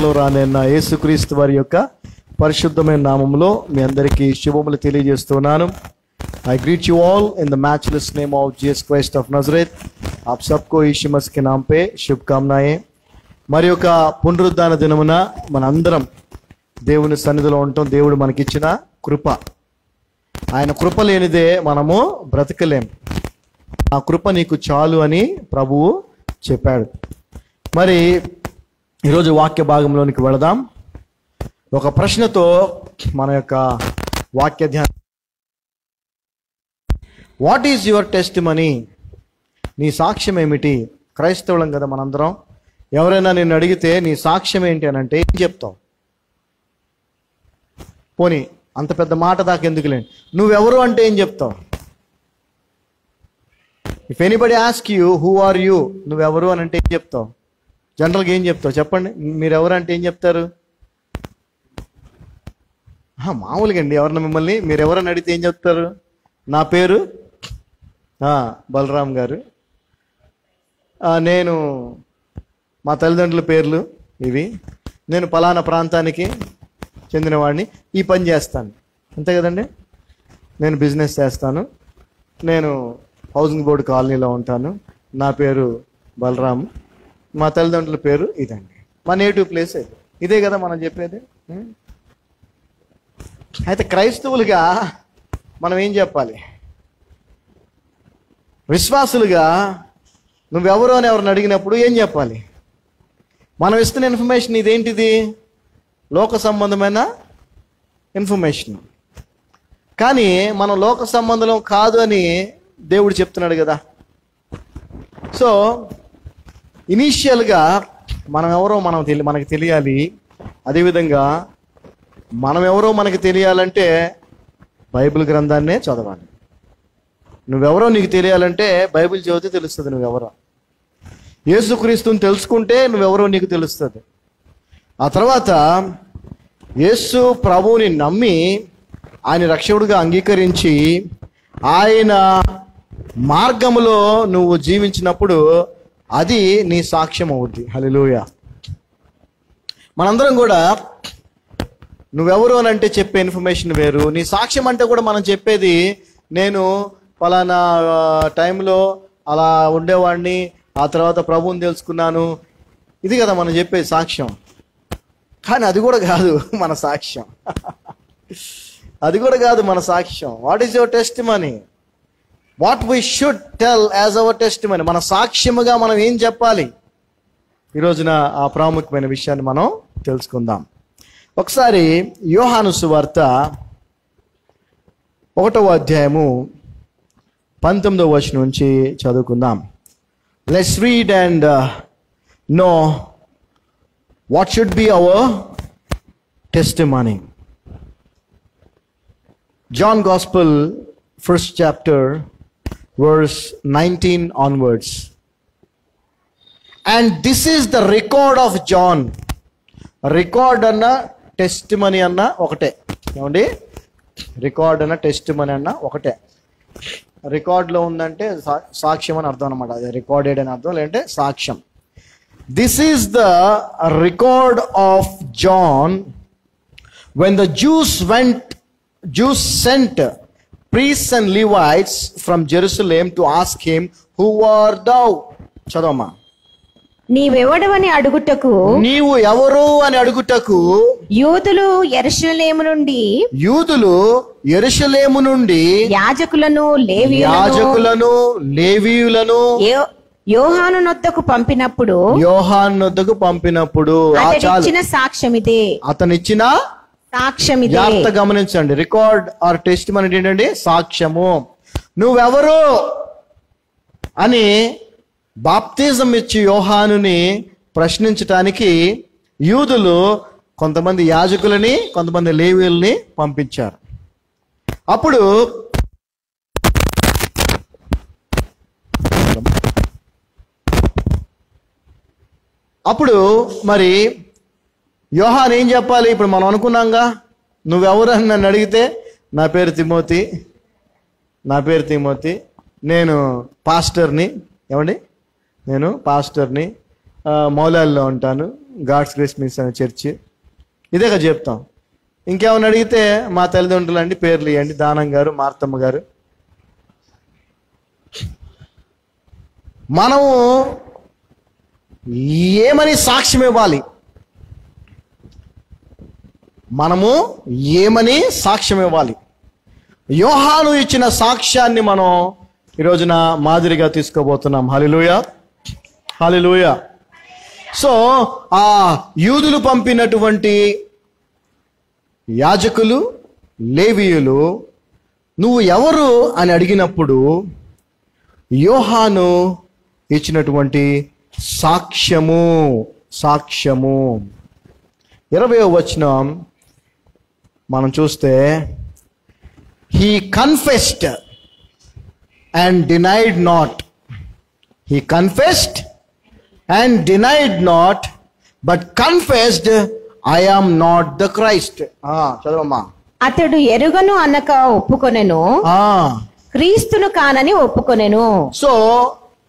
త్వరలో రానున్న యేసుక్రీస్తు వారి యొక్క పరిశుద్ధమైన నామములో మీ అందరికీ శుభములు తెలియజేస్తున్నాను. I greet you all in the matchless name of Jesus Christ of Nazareth. आप सबको यीशु मसीह के नाम पे शुभकामनाएं. మరి యొక్క పునరుద్ధాన దినమున మనందరం దేవుని సన్నిధిలో ఉంటాం. దేవుడు మనకిచ్చిన కృప, ఆయన కృప లేనిదే మనము బ్రతకలేం. ఆ కృప నీకు చాలు అని ప్రభువు చెప్పాడు. మరి ఈరోజు వాక్య భాగంలోనికి వెళదాం. ఒక ప్రశ్నతో మన యొక్క వాక్య ధ్యానం. What is your testimony? నీ సాక్ష్యం ఏమిటి? క్రైస్తవులం కదా మనందరం. ఎవరైనా నిన్ను అడిగితే నీ సాక్ష్యం ఏంటి అని అంటే ఏం చెప్తావు? పోనీ అంత పెద్ద మాట దాకా ఎందుకులేండి, నువ్వెవరు అంటే ఏం చెప్తావు? If anybody ask you who are you, నువ్వెవరు అని అంటే ఏం చెప్తావు? జనరల్గా ఏం చెప్తావు చెప్పండి? మీరెవరు అంటే ఏం చెప్తారు? మామూలుగా అండి, ఎవరన్నా మిమ్మల్ని మీరెవరని అడిగితే ఏం చెప్తారు? నా పేరు బలరాం గారు, నేను మా తల్లిదండ్రుల పేర్లు ఇవి, నేను పలానా ప్రాంతానికి చెందినవాడిని, ఈ పని చేస్తాను, అంతే కదండి. నేను బిజినెస్ చేస్తాను, నేను హౌసింగ్ బోర్డు కాలనీలో ఉంటాను, నా పేరు బలరాం, మా తల్లిదండ్రుల పేరు ఇదండి, మా నేటివ్ ప్లేస్ ఇదే కదా మనం చెప్పేది. అయితే క్రైస్తవులుగా మనం ఏం చెప్పాలి? విశ్వాసులుగా నువ్వెవరు అని ఎవరిని అడిగినప్పుడు ఏం చెప్పాలి? మనం ఇస్తున్న ఇన్ఫర్మేషన్ ఇదేంటిది? లోక సంబంధమైన ఇన్ఫర్మేషన్. కానీ మనం లోక సంబంధం కాదు అని దేవుడు చెప్తున్నాడు కదా. సో ఇనీషియల్గా మనం ఎవరో మనకు తెలియాలి. అదేవిధంగా మనం ఎవరో మనకు తెలియాలంటే బైబిల్ గ్రంథాన్నే చదవాలి. నువ్వెవరో నీకు తెలియాలంటే బైబిల్ చదివితే తెలుస్తుంది నువ్వెవరో. యేసుక్రీస్తుని తెలుసుకుంటే నువ్వెవరో నీకు తెలుస్తుంది. ఆ తర్వాత యేసు ప్రభువుని నమ్మి ఆయన రక్షకుడిగా అంగీకరించి ఆయన మార్గములో నువ్వు జీవించినప్పుడు అది నీ సాక్ష్యం అవుద్ది. హల్లెలూయా. మనందరం కూడా నువ్వెవరు అని అంటే చెప్పే ఇన్ఫర్మేషన్ వేరు, నీ సాక్ష్యం అంటే కూడా మనం చెప్పేది నేను పలానా టైంలో అలా ఉండేవాడిని, ఆ తర్వాత ప్రభువుని తెలుసుకున్నాను, ఇది కదా మనం చెప్పేది సాక్ష్యం. కానీ అది కూడా కాదు మన సాక్ష్యం. అది కూడా కాదు మన సాక్ష్యం. What is your testimony? What we should tell as our testimony. మన సాక్ష్యముగా మనం ఏం చెప్పాలి? ఈరోజున ఆ ప్రాముఖ్యమైన విషయాన్ని మనం తెలుసుకుందాం. ఒకసారి యోహాను సువార్త 1వ అధ్యాయము 19వ వచనం నుంచి చదువుకుందాం. Let's read and know what should be our testimony. John gospel 1st chapter verse 19 onwards. And this is the record of John. Record అన్న టెస్టిమనీ అన్న ఒకటే. ఏమండి? రికార్డ్ అన్న టెస్టిమనీ అన్న ఒకటే. రికార్డులో ఉందంటే సాక్ష్యం అని అర్థం అనమాట. అది రికార్డెడ్ అని అర్థం, లేదంటే సాక్ష్యం. This is the record of John when the Jews sent priests and Levites from Jerusalem to ask him, who art thou? చదవమ్మా. నీవెవడవని అడుగుటకు, నీవు ఎవరు అని అడుగుటకు యూదులు యెరూషలేము నుండి యాజకులను లేవీయులను యోహాను నొద్దకు పంపినప్పుడు అతనిచ్చిన సాక్ష్యం ఇదే. అతనిచ్చిన సాక్ష్యం ఇదే. జాగ్రత్త గమనించండి. రికార్డ్ ఆర్ టెస్టిమనీ ఏంటండి? సాక్ష్యము. నువ్వెవరు అని బాప్తిజం ఇచ్చి యోహానుని ప్రశ్నించటానికి యూదులు కొంతమంది యాజకులని, కొంతమంది లేవీయుల్ని పంపించారు. అప్పుడు మరి యోహాన్ ఏం చెప్పాలి? ఇప్పుడు మనం అనుకున్నాంగా, నువ్వెవరు అని నన్ను అడిగితే నా పేరు తిమోతి, నేను పాస్టర్ని. ఏమండి? నేను పాస్టర్ని, మౌలాల్లో ఉంటాను, గాడ్స్ గ్రేస్ మినిస్ట్రీ అనే చర్చి. ఇదేగా చెప్తాం. ఇంకేమైనా అడిగితే మా తల్లిదండ్రులు అండి పేర్లు ఇవ్వండి, దానం గారు, మార్తమ్మ గారు. మనము ఏమని సాక్ష్యం ఇవ్వాలి? మనము ఏమని సాక్ష్యం ఇవ్వాలి? యోహాను ఇచ్చిన సాక్ష్యాన్ని మనం ఈ రోజున మాదిరిగా తీసుకోబోతున్నాం. హల్లెలూయా, హల్లెలూయా. సో ఆ యూదులు పంపినటువంటి యాజకులు, లేవీయులు నువ్వు ఎవరు అని అడిగినప్పుడు యోహాను ఇచ్చినటువంటి సాక్ష్యము 20వ వచనం మనం చూస్తే, he confessed and denied not. He confessed and denied not, but confessed, I am not the Christ. చదవమ్మా. అతడు ఎరుగను అనక ఒప్పుకొనెను, క్రీస్తును కానని ఒప్పుకొనెను. సో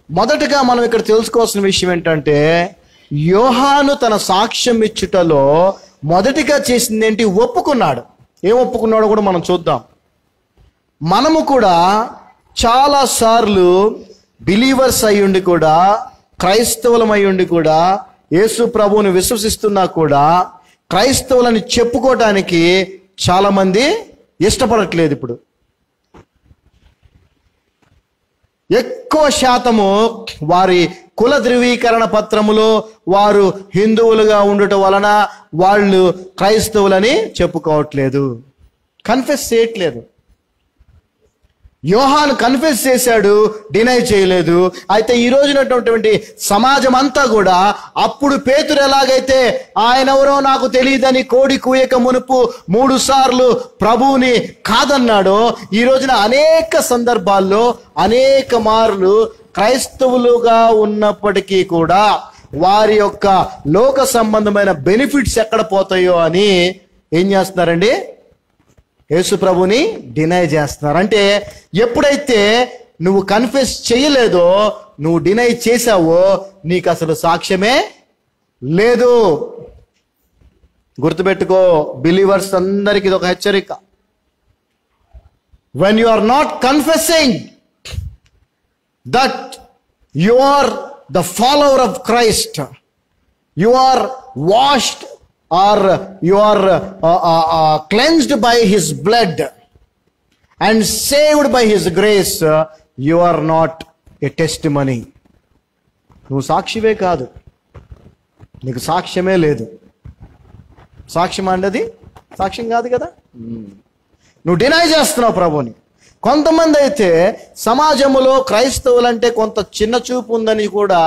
మొదటగా మనం ఇక్కడ తెలుసుకోవాల్సిన విషయం ఏంటంటే, యోహాను తన సాక్ష్యం ఇచ్చుటలో మొదటిగా చేసింది ఏంటి? ఒప్పుకున్నాడు. ఏం ఒప్పుకున్నాడో కూడా మనం చూద్దాం. మనము కూడా చాలా సార్లు బిలీవర్స్ అయ్యుండి కూడా, క్రైస్తవులం అయ్యుండి కూడా, యేసు ప్రభువుని విశ్వసిస్తున్నా కూడా క్రైస్తవులని చెప్పుకోవటానికి చాలా మంది ఇష్టపడట్లేదు. ఇప్పుడు ఎక్కువ శాతము వారి కుల ధృవీకరణ పత్రములో వారు హిందువులుగా ఉండటం వలన వాళ్ళు క్రైస్తవులని చెప్పుకోవట్లేదు, కన్ఫెస్ చేయట్లేదు. యోహాను కన్ఫెస్ చేశాడు, డినై చేయలేదు. అయితే ఈ రోజునటువంటి సమాజం అంతా కూడా అప్పుడు పేతురు ఎలాగైతే ఆయనెవరో నాకు తెలియదని కోడి కూయక మునుపు 3 సార్లు ప్రభువుని కాదన్నాడో, ఈ రోజున అనేక సందర్భాల్లో అనేక మార్లు క్రైస్తవులుగా ఉన్నప్పటికీ కూడా వారి యొక్క లోక సంబంధమైన బెనిఫిట్స్ ఎక్కడ పోతాయో అని ఏం చేస్తున్నారండి? యేసు ప్రభుని డినై చేస్తున్నారు. అంటే ఎప్పుడైతే నువ్వు కన్ఫెస్ చేయలేదో, నువ్వు డినై చేసావో, నీకు అసలు సాక్ష్యమే లేదు. గుర్తుపెట్టుకో, బిలీవర్స్ అందరికి ఇది ఒక హెచ్చరిక. when you are not confessing that you are the follower of Christ, you are washed or you are cleansed by his blood and saved by his grace, you are not a testimony. నువ్వు సాక్షివే కాదు, నీకు సాక్ష్యమే లేదు. సాక్ష్యం అన్నది సాక్ష్యం కాదు కదా. నువ్వు డినై చేస్తున్నావు ప్రభుని. కొంతమంది అయితే సమాజంలో క్రైస్తవులంటే కొంత చిన్న చూపు ఉందని కూడా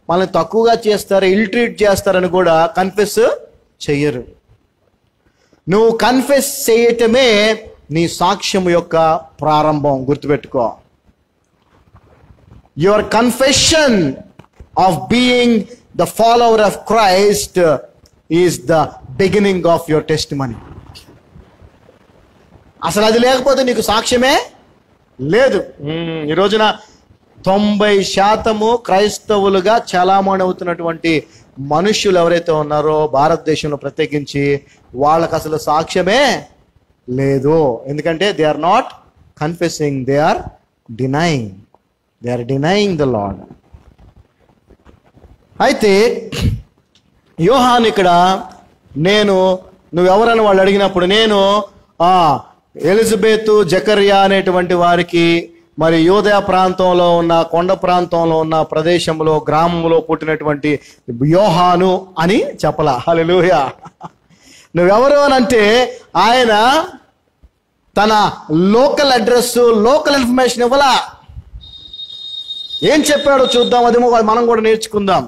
మనల్ని తక్కువగా చేస్తారు, ఇల్ ట్రీట్ చేస్తారని కూడా కన్ఫెస్ చెయ్యరు. నువ్వు కన్ఫెస్ చేయటమే నీ సాక్ష్యం యొక్క ప్రారంభం. గుర్తుపెట్టుకో, your confession of being the follower of Christ is the beginning of your testimony. అసలు అది లేకపోతే నీకు సాక్ష్యమే లేదు. ఈ రోజున 90% క్రైస్తవులుగా చలామణి అవుతున్నటువంటి మనుష్యులు ఎవరైతే ఉన్నారో భారతదేశంలో ప్రత్యేకించి, వాళ్ళకు అసలు సాక్ష్యమే లేదు. ఎందుకంటే they are not confessing, they are denying the Lord. అయితే యోహాను ఇక్కడ నువ్వెవరని వాళ్ళు అడిగినప్పుడు, నేను ఎలిజబెత్, జకర్యా అనేటువంటి వారికి మరి యూదయ ప్రాంతంలో ఉన్న, కొండ ప్రాంతంలో ఉన్న ప్రదేశంలో, గ్రామంలో పుట్టినటువంటి యోహాను అని చెప్పలా. హల్లెలూయా. నువ్వెవరు అని అంటే ఆయన తన లోకల్ అడ్రస్, లోకల్ ఇన్ఫర్మేషన్ ఇవ్వలా. ఏం చెప్పాడో చూద్దాం, అదేమో మనం కూడా నేర్చుకుందాం.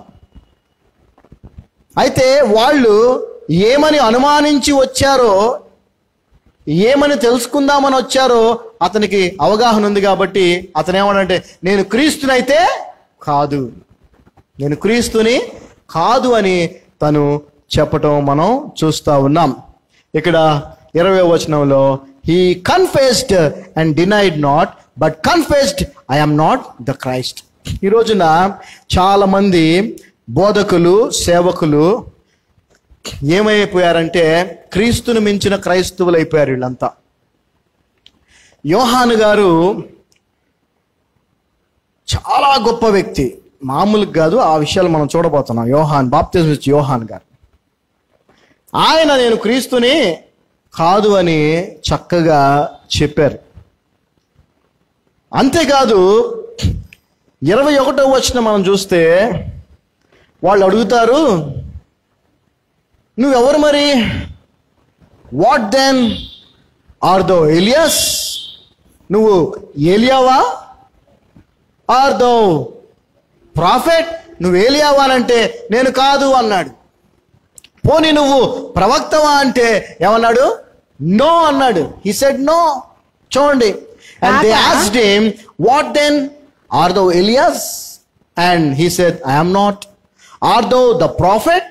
అయితే వాళ్ళు ఏమని అనుమానించి వచ్చారో, ఏమని తెలుసుకుందామని వచ్చారో అతనికి అవగాహన ఉంది. కాబట్టి అతను ఏమనంటే, నేను క్రీస్తునైతే కాదు, నేను క్రీస్తుని కాదు అని తను చెప్పటం మనం చూస్తా ఉన్నాం. ఇక్కడ 20వ వచనంలో, he confessed and denied not, but confessed, I am not the Christ. ఈ రోజున చాలా మంది బోధకులు, సేవకులు ఏమైపోయారంటే క్రీస్తును మించిన క్రైస్తవులు అయిపోయారు వీళ్ళంతా. యోహాను గారు చాలా గొప్ప వ్యక్తి, మామూలుగా కాదు. ఆ విషయాలు మనం చూడబోతున్నాం. యోహాన్, బాప్తిజం ఇచ్చే యోహాన్ గారు, ఆయన నేను క్రీస్తుని కాదు అని చక్కగా చెప్పారు. అంతేకాదు 21వ వచనం మనం చూస్తే వాళ్ళు అడుగుతారు, నువ్వెవరు మరి? What then art thou Elias? నువ్వు ఏలియావా? Are though prophet? నువ్వు ఏలియావా అంటే నేను కాదు అన్నాడు. పోనీ నువ్వు ప్రవక్తవా అంటే ఏమన్నాడు? నో అన్నాడు. He said no. చూడండి, and they asked him, what then art thou Elias? And he said, I am not. Art thou the prophet?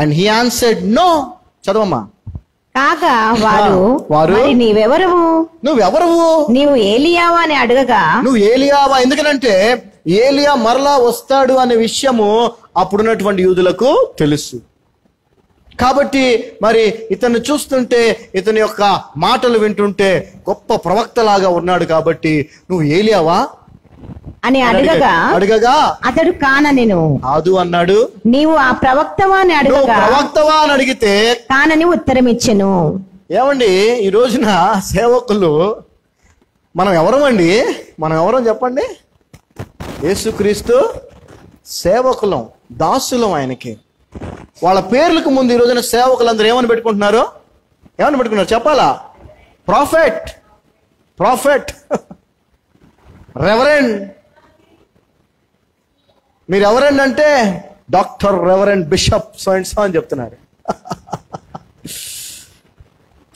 And he answered no. చదవమ్మా. కాగా వారు మరి నీవెవరవు? నువ్వెవరవు? నీవు ఏలియావా అని అడగగా, నువ్వు ఏలియావా? ఎందుకంటే ఏలియా మరలా వస్తాడు అనే విషయము అప్పుడున్నటువంటి యూదులకు తెలుసు. కాబట్టి మరి ఇతన్ని చూస్తుంటే, ఇతని యొక్క మాటలు వింటుంటే గొప్ప ప్రవక్తలాగా ఉన్నాడు. కాబట్టి నువ్వు ఏలియావా అని అడగగా అతడు కాననెను. కాదు అన్నాడు. నీవు ఆ ప్రవక్తవా అని అడగగా, ప్రవక్తవా అని అడిగితే కానని ఉత్తరం ఇచ్చెను. ఏమండి, ఈ రోజున సేవకులు మనం ఎవరమండి? మనం ఎవరం చెప్పండి? యేసుక్రీస్తు సేవకులం, దాసులం ఆయనకి. వాళ్ళ పేర్లకు ముందు ఈ రోజున సేవకులందరూ ఏమని పెట్టుకుంటున్నారు? ఏమని పెట్టుకున్నారు చెప్పాలా? Prophet, prophet, reverend. మీరు ఎవరెండ్ అంటే doctor, reverend, bishop, so and so అని చెప్తున్నారు.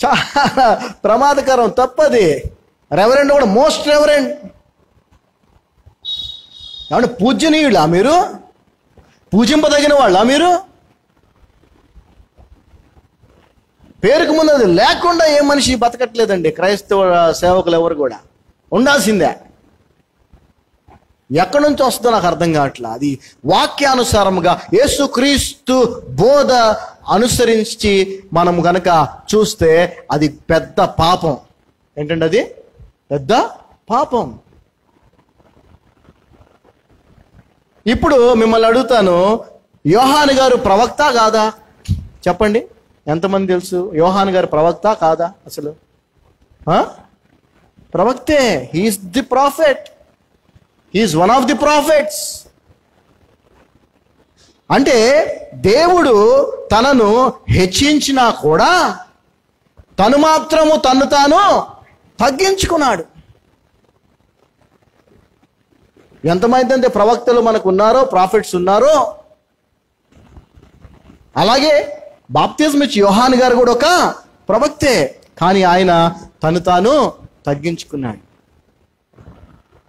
చాలా ప్రమాదకరం, తప్పది. రెవరెండ్ కూడా మోస్ట్ రెవరెండ్. ఏమంటే పూజనీయులా మీరు? పూజింపదగిన వాళ్ళా మీరు? పేరుకు ముందు అది లేకుండా ఏ మనిషి బతకట్లేదండి. క్రైస్తవ సేవకులు ఎవరు కూడా ఉండాల్సిందే. ఎక్కడి నుంచి వస్తుందో నాకు అర్థం కావట్లా. అది వాక్యానుసారముగా యేసుక్రీస్తు బోధ అనుసరించి మనము గనక చూస్తే అది పెద్ద పాపం. ఏంటంటే అది పెద్ద పాపం. ఇప్పుడు మిమ్మల్ని అడుగుతాను, యోహాను గారు ప్రవక్త కాదా? చెప్పండి, ఎంతమంది తెలుసు యోహాను గారు ప్రవక్త కాదా? అసలు ప్రవక్తే. He is the prophet. He is one of the prophets. అంటే దేవుడు తనను హెచ్చించినా కూడా తను మాత్రము తన్ను తాను తగ్గించుకున్నాడు. ఎంతమంది అంటే ప్రవక్తలు మనకు ఉన్నారో, ప్రాఫిట్స్ ఉన్నారో, అలాగే బాప్తిజం ఇచ్చే యోహాను గారు కూడా ఒక ప్రవక్తే. కానీ ఆయన తను తాను తగ్గించుకున్నాడు.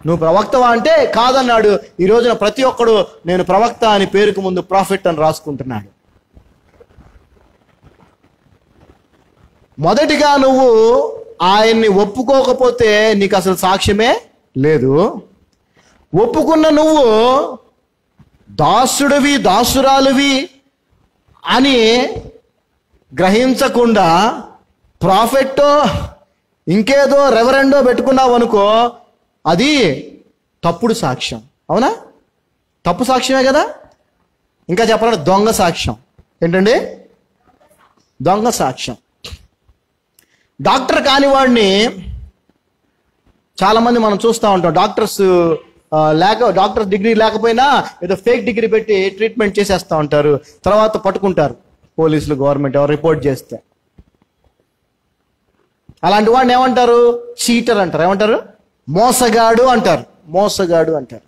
నువ్వు ప్రవక్తవా అంటే కాదన్నాడు. ఈ రోజున ప్రతి ఒక్కడు నేను ప్రవక్త అని పేరుకు ముందు ప్రాఫిట్ అని రాసుకుంటున్నాడు. మొదటిగా నువ్వు ఆయన్ని ఒప్పుకోకపోతే నీకు అసలు సాక్ష్యమే లేదు. ఒప్పుకున్న నువ్వు దాసుడివి, దాసురాలువి అని గ్రహించకుండా ప్రాఫెట్టో ఇంకేదో రెవరెండో పెట్టుకున్నావు అనుకో, అది తప్పుడు సాక్ష్యం. అవునా? తప్పు సాక్ష్యమే కదా. ఇంకా చెప్పాలంటే దొంగ సాక్ష్యం. ఏంటండి? దొంగ సాక్ష్యం. డాక్టర్ కానివాడిని చాలామంది మనం చూస్తూ ఉంటాం. డాక్టర్ డిగ్రీ లేకపోయినా ఏదో ఫేక్ డిగ్రీ పెట్టి ట్రీట్మెంట్ చేసేస్తూ ఉంటారు. తర్వాత పట్టుకుంటారు పోలీసులు, గవర్నమెంట్ ఎవరు రిపోర్ట్ చేస్తే. అలాంటి వాడిని ఏమంటారు? చీటర్ అంటారు. ఏమంటారు? మోసగాడు అంటారు. మోసగాడు అంటారు.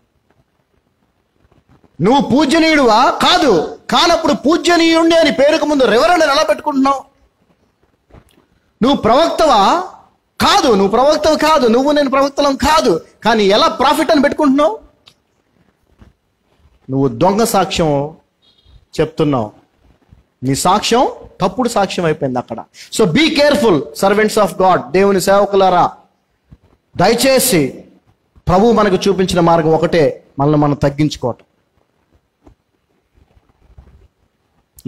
నువ్వు పూజ్యనీయుడువా? కాదు. కానప్పుడు పూజ్యనీయుణ్ణి అని పేరుకు ముందు రెవరెండ్ ఎలా పెట్టుకుంటున్నావు? నువ్వు ప్రవక్తవా? కాదు. నువ్వు ప్రవక్తవు కాదు. నువ్వు నేను ప్రవక్తలం కాదు. కానీ ఎలా ప్రాఫిట్ అని పెట్టుకుంటున్నావు? నువ్వు దొంగ సాక్ష్యం చెప్తున్నావు. నీ సాక్ష్యం తప్పుడు సాక్ష్యం అయిపోయింది అక్కడ. So be careful servants of God. దేవుని సేవకులారా, దయచేసి ప్రభువు మనకు చూపించిన మార్గం ఒకటే, మనల్ని మనం తగ్గించుకోవటం.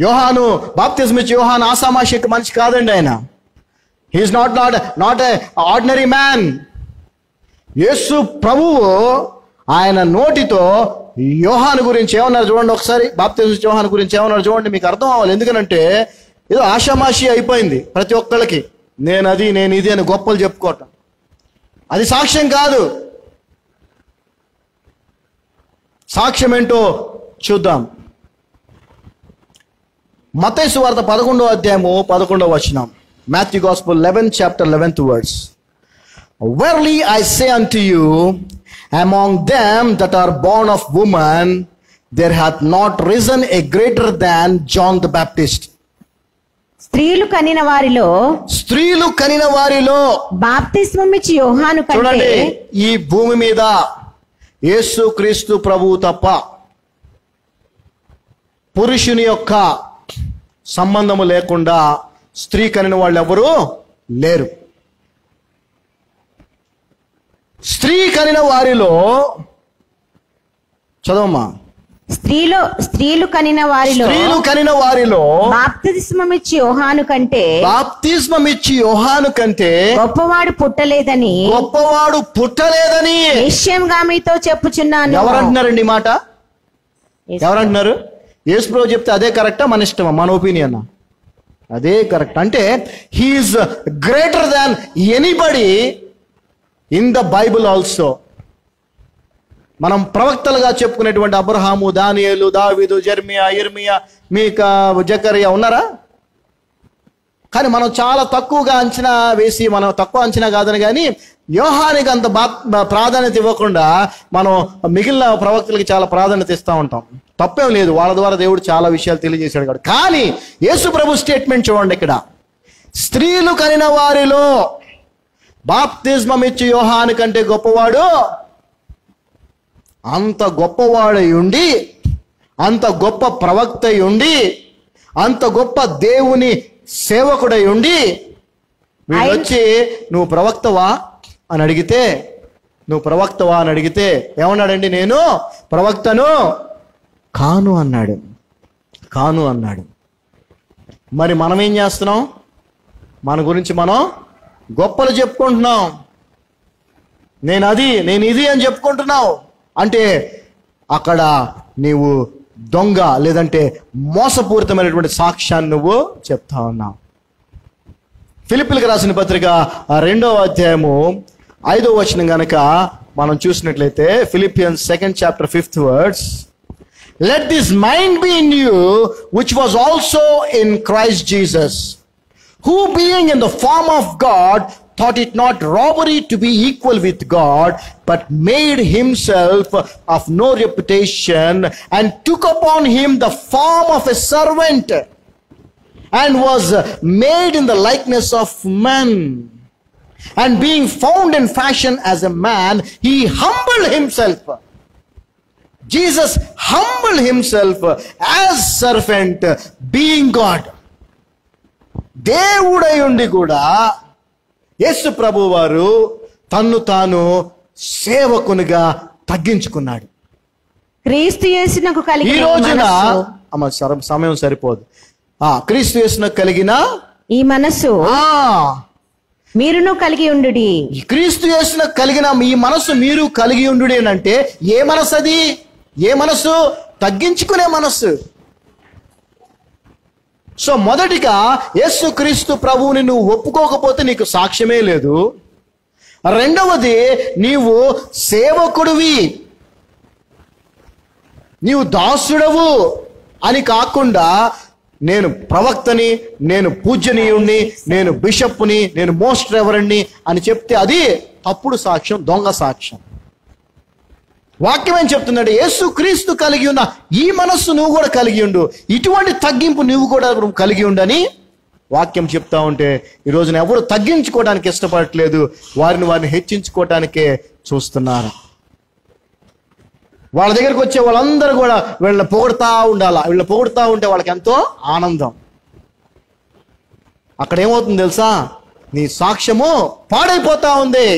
యోహాను బాప్తిజం ఇచ్చే యోహాను ఆసామాషిక మనిషి కాదండి ఆయన. He is not a ordinary man. Yesu ప్రభువు ఆయన నోటితో యోహాను గురించి ఏమన్నారు చూడండి ఒకసారి. బాప్తిజం ఇచ్చే యోహాను గురించి ఏమన్నారు చూడండి, మీకు అర్థం అవ్వాలి. ఎందుకనంటే ఏదో ఆషామాషి అయిపోయింది ప్రతి ఒక్కళ్ళకి. నేను ఇది అని గొప్పలు చెప్పుకోవటం అది సాక్ష్యం కాదు. సాక్ష్యం ఏంటో చూద్దాం. మత్తయి సువార్త 11వ అధ్యాయము 11వ వచనం. Matthew Gospel 11th chapter 11th verse. Verily I say unto you, among them that are born of woman, there hath not risen a greater than John the Baptist. స్త్రీలు కనిన వారిలో బాప్తిస్మం ఇచ్చి యోహాను చూడండి, కంటే ఈ భూమి మీద యేసు క్రీస్తు ప్రభువు తప్ప పురుషుని యొక్క సంబంధము లేకుండా స్త్రీ కనిన వాళ్ళు ఎవరు లేరు. స్త్రీ కనిన వారిలో చదవమ్మా. స్త్రీలు కనిన వారిలో బాప్తిస్మం ఇచ్చి యోహాను కంటే గొప్పవాడు పుట్టలేదని నిశ్చయంగా మీతో చెప్పుచున్నాను. ఎవరంటున్నారండి ఈ మాట? ఎవరంటున్నారు? యేసు ప్రభు చెప్తే అదే కరెక్టా, మన ఇష్టమా, మన ఒపీనియన్? అదే కరెక్ట్. అంటే he is greater than anybody in the Bible also. మనం ప్రవక్తలుగా చెప్పుకునేటువంటి అబ్రహాము, దానియేలు, దావీదు, జెర్మియా, ఇర్మియా, మీకా, జకరియా ఉన్నారా? కానీ మనం చాలా తక్కువగా అంచనా వేసి, మనం తక్కువ అంచనా కాదని కానీ యోహానికి అంత ప్రాధాన్యత ఇవ్వకుండా మనం మిగిలిన ప్రవక్తలకి చాలా ప్రాధాన్యత ఇస్తూ ఉంటాం. తప్పేం లేదు, వాళ్ళ ద్వారా దేవుడు చాలా విషయాలు తెలియజేశాడు కాబట్టి. కానీ యేసు ప్రభు స్టేట్మెంట్ చూడండి ఇక్కడ. స్త్రీలు కనిన వారిలో బాప్తిస్మం ఇచ్చి యోహాను కంటే గొప్పవాడు. అంత గొప్పవాడై ఉండి, అంత గొప్ప ప్రవక్త ఉండి, అంత గొప్ప దేవుని సేవకుడై ఉండి వీళ్ళు వచ్చి నువ్వు ప్రవక్తవా అని అడిగితే ఏమన్నాడండి? నేను ప్రవక్తను కాను అన్నాడు. మరి మనం ఏం చేస్తున్నాం? మన గురించి మనం గొప్పలు చెప్పుకుంటున్నాం. నేను ఇది అని చెప్పుకుంటున్నావు. అంటే అక్కడ నీవు దొంగ లేదంటే మోసపూరితమైనటువంటి సాక్ష్యాన్ని నువ్వు చెప్తా ఉన్నావు. ఫిలిప్పీలకు రాసిన పత్రిక 2వ అధ్యాయము 5వ వచనం గనక మనం చూసినట్లయితే, Philippians 2nd chapter 5th verse. Let this mind be in you, which was also in Christ Jesus, who being in the form of God, thought it not robbery to be equal with God, but made himself of no reputation, and took upon him the form of a servant, and was made in the likeness of man. And being found in fashion as a man, he humbled himself. Jesus humbled himself as servant, being God. దేవుడై ఉండి కూడా యేసు ప్రభు వారు తన్ను తాను సేవకునిగా తగ్గించుకున్నాడు. క్రీస్తు యేసునకు కలిగిన ఈ రోజున సమయం సరిపోదు. క్రీస్తు యేసునకు కలిగిన ఈ మనస్సు మీరును కలిగి ఉండుడి. క్రీస్తు యేసునకు కలిగిన ఈ మనస్సు మీరు కలిగి ఉండుడి అంటే ఏ మనస్సు అది? ఏ మనస్సు? తగ్గించుకునే మనస్సు. సో మొదటిగా యేసు క్రీస్తు ప్రభువుని నువ్వు ఒప్పుకోకపోతే నీకు సాక్ష్యమే లేదు. రెండవది, నీవు సేవకుడివి, నీవు దాసుడవు అని కాకుండా నేను ప్రవక్తని, నేను పూజ్యనీయుణ్ణి, నేను బిషప్ని, నేను మోస్ట్ రెవరెండ్ని అని చెప్తే అది తప్పుడు సాక్ష్యం, దొంగ సాక్ష్యం. వాక్యం ఏం చెప్తున్నాడు? యేసు క్రీస్తు కలిగి ఉన్న ఈ మనస్సు నువ్వు కూడా కలిగి ఉండు, ఇటువంటి తగ్గింపు నువ్వు కూడా కలిగి ఉండని వాక్యం చెప్తా ఉంటే ఈ రోజున ఎవరు తగ్గించుకోవడానికి ఇష్టపడట్లేదు, వారిని హెచ్చించుకోవటానికే చూస్తున్నారు. వాళ్ళ దగ్గరికి వచ్చే వాళ్ళందరూ కూడా వీళ్ళని పొగుడుతూ ఉండాలా. వీళ్ళని పొగుడుతూ ఉంటే వాళ్ళకి ఎంతో ఆనందం. అక్కడ ఏమవుతుంది తెలుసా? నీ సాక్ష్యము పాడైపోతా ఉంది.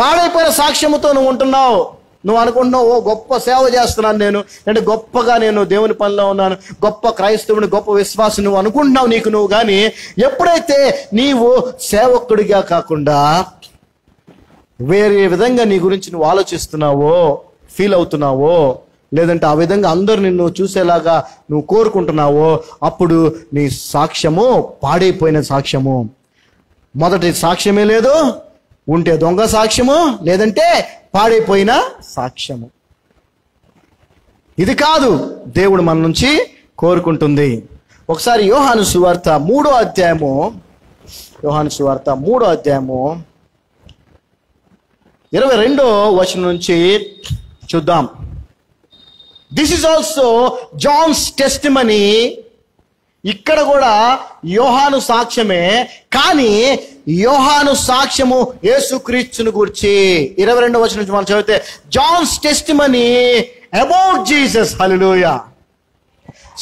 పాడైపోయిన సాక్ష్యముతో నువ్వు ఉంటున్నావు. నువ్వు అనుకుంటున్నావు, ఓ గొప్ప సేవ చేస్తున్నాను నేను, అంటే గొప్పగా నేను దేవుని పనిలో ఉన్నాను, గొప్ప క్రైస్తవుని, గొప్ప విశ్వాసం నువ్వు అనుకుంటున్నావు నీకు నువ్వు. కానీ ఎప్పుడైతే నీవు సేవకుడిగా కాకుండా వేరే విధంగా నీ గురించి నువ్వు ఆలోచిస్తున్నావో, ఫీల్ అవుతున్నావో, లేదంటే ఆ విధంగా అందరు నిన్ను చూసేలాగా నువ్వు కోరుకుంటున్నావో, అప్పుడు నీ సాక్ష్యము పాడైపోయిన సాక్ష్యము. మొదటి సాక్ష్యమే లేదు, ఉంటే దొంగ సాక్ష్యము, లేదంటే పాడైపోయిన సాక్ష్యము. ఇది కాదు దేవుడు మన నుంచి కోరుకుంటుంది. ఒకసారి యోహాను సువార్త 3వ అధ్యాయము, యోహాను సువార్త 3వ అధ్యాయము 22వ వచనం నుంచి చూద్దాం. This is also John's testimony. ఇక్కడ కూడా యోహాను సాక్ష్యమే, కానీ యోహాను సాక్ష్యము యేసుక్రీస్తుని గురించి. 22వ వచనం నుంచి మనం చదివితే, John's testimony about Jesus. Hallelujah.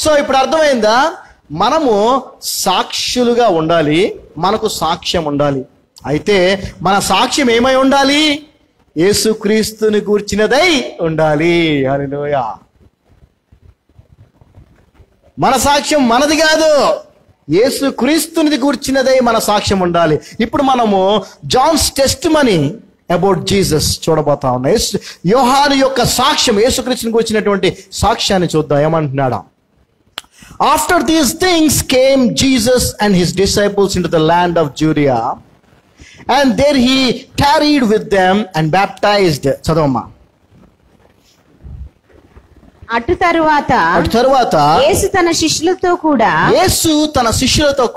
So ఇప్పుడు అర్థమైందా, మనము సాక్షులుగా ఉండాలి, మనకు సాక్ష్యం ఉండాలి. అయితే మన సాక్ష్యం ఏమై ఉండాలి? యేసుక్రీస్తుని గూర్చినదై ఉండాలి. హల్లెలూయా. మన సాక్ష్యం మనది కాదు, యేసుక్రీస్తునిది గూర్చినదై మన సాక్ష్యం ఉండాలి. ఇప్పుడు మనము జాన్స్ టెస్టిమనీ అబౌట్ జీసస్ చూడబోతా ఉన్నాం. యోహాను యొక్క సాక్ష్యం, యేసుక్రీస్తుని గూర్చినటువంటి సాక్ష్యాన్ని చూద్దాం. ఏమంటున్నాడా? After these things came Jesus and his disciples into the land of Judea, and there he tarried with them and baptized. చదవమ్మా. అటు తరువాత యేసు తన శిష్యులతో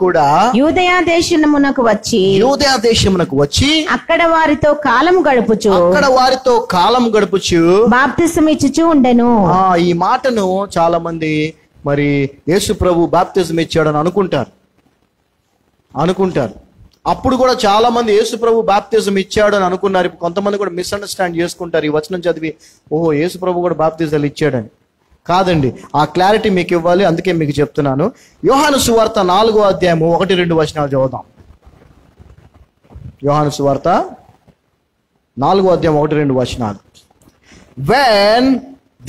కూడా యూదయా దేశమునకు వచ్చి అక్కడ వారితో కాలం గడుపుచు బాప్తిసం ఇచ్చుచు ఉండెను. ఈ మాటను చాలా మంది మరి యేసు ప్రభు బాప్తిజం ఇచ్చాడని అనుకుంటారు. అప్పుడు కూడా చాలా మంది యేసు ప్రభు బాప్తిజం ఇచ్చాడు అని అనుకున్నారు. కొంతమంది కూడా మిస్అండర్స్టాండ్ చేసుకుంటారు ఈ వచనం చదివి, ఓహో యేసు ప్రభు కూడా బాప్తిజాలు ఇచ్చాడని. కాదండి, ఆ క్లారిటీ మీకు ఇవ్వాలి, అందుకే మీకు చెప్తున్నాను. యోహాను సువార్త 4వ అధ్యాయము 1-2 వచనాలు చదువుదాం. యోహాను సువార్త 4వ అధ్యాయం 1-2 వచనాలు. When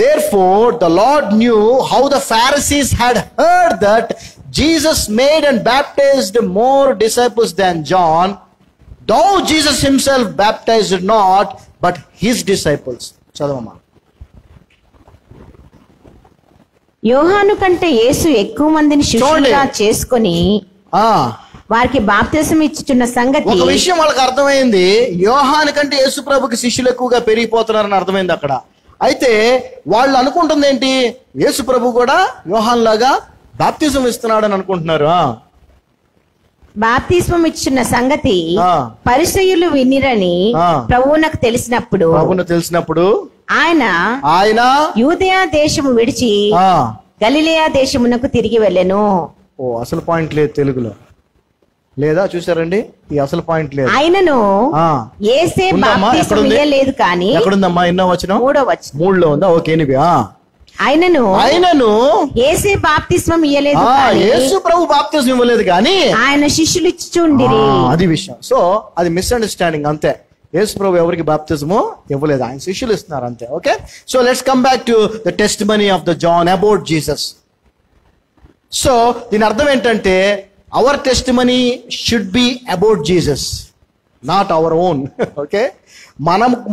therefore the Lord knew how the Pharisees had heard that Jesus made and baptized more disciples than John, though Jesus himself baptized not, but his disciples. చదవమ్మా. యోహాను కంటే యేసు ఎక్కువ మందిని శిష్యులుగా చేసుకొని వారికి బాప్తిసం ఇచ్చుచున్న సంగతి. ఒక విషయం వాళ్ళకి అర్థమైంది, యోహాను కంటే యేసు ప్రభుకి శిష్యులు ఎక్కువగా పెరిగిపోతున్నారని అర్థమైంది అక్కడ. అయితే వాళ్ళు అనుకుంటుంది ఏంటి? యేసు ప్రభు కూడా యోహాను లాగా బాప్తిజం ఇస్తున్నాడని అనుకుంటున్నారు. బాప్తిస్మం ఇచ్చిన సంగతి పరిసయ్యులు వినిరని ప్రభువునకు తెలిసినప్పుడు ఆయన యూదయా దేశము విడిచి గలిలయ దేశమునకు తిరిగి వెళ్ళెను. అసలు పాయింట్ లేదు తెలుగులో, లేదా చూసారండి? ఈ అసలు పాయింట్ లేదు. ఆయనను యేసే బాప్తిసం ఇయ్యలేదు కానీ. ఎక్కడుందమ్మా? ఎన్నో వచనం? 3వ వచనం. 3లో ఉందా? ఓకే. ఆయనను యేసే బాప్తిస్మం ఇయ్యలేదు, యేసు ప్రభు బాప్తిజం ఇవ్వలేదు కానీ ఆయన శిష్యులు ఇచ్చుచుండిరి. అది విషయం. సో అది మిస్అండర్స్టాండింగ్ అంతే. యేసు ప్రభు ఎవరికి బాప్తిజము ఇవ్వలేదు, ఆయన శిష్యులు ఇస్తున్నారు అంతే. Okay. So let's come back to the testimony of the John about Jesus. So దీని అర్థం ఏంటంటే, our testimony should be about Jesus, not our own. Okay.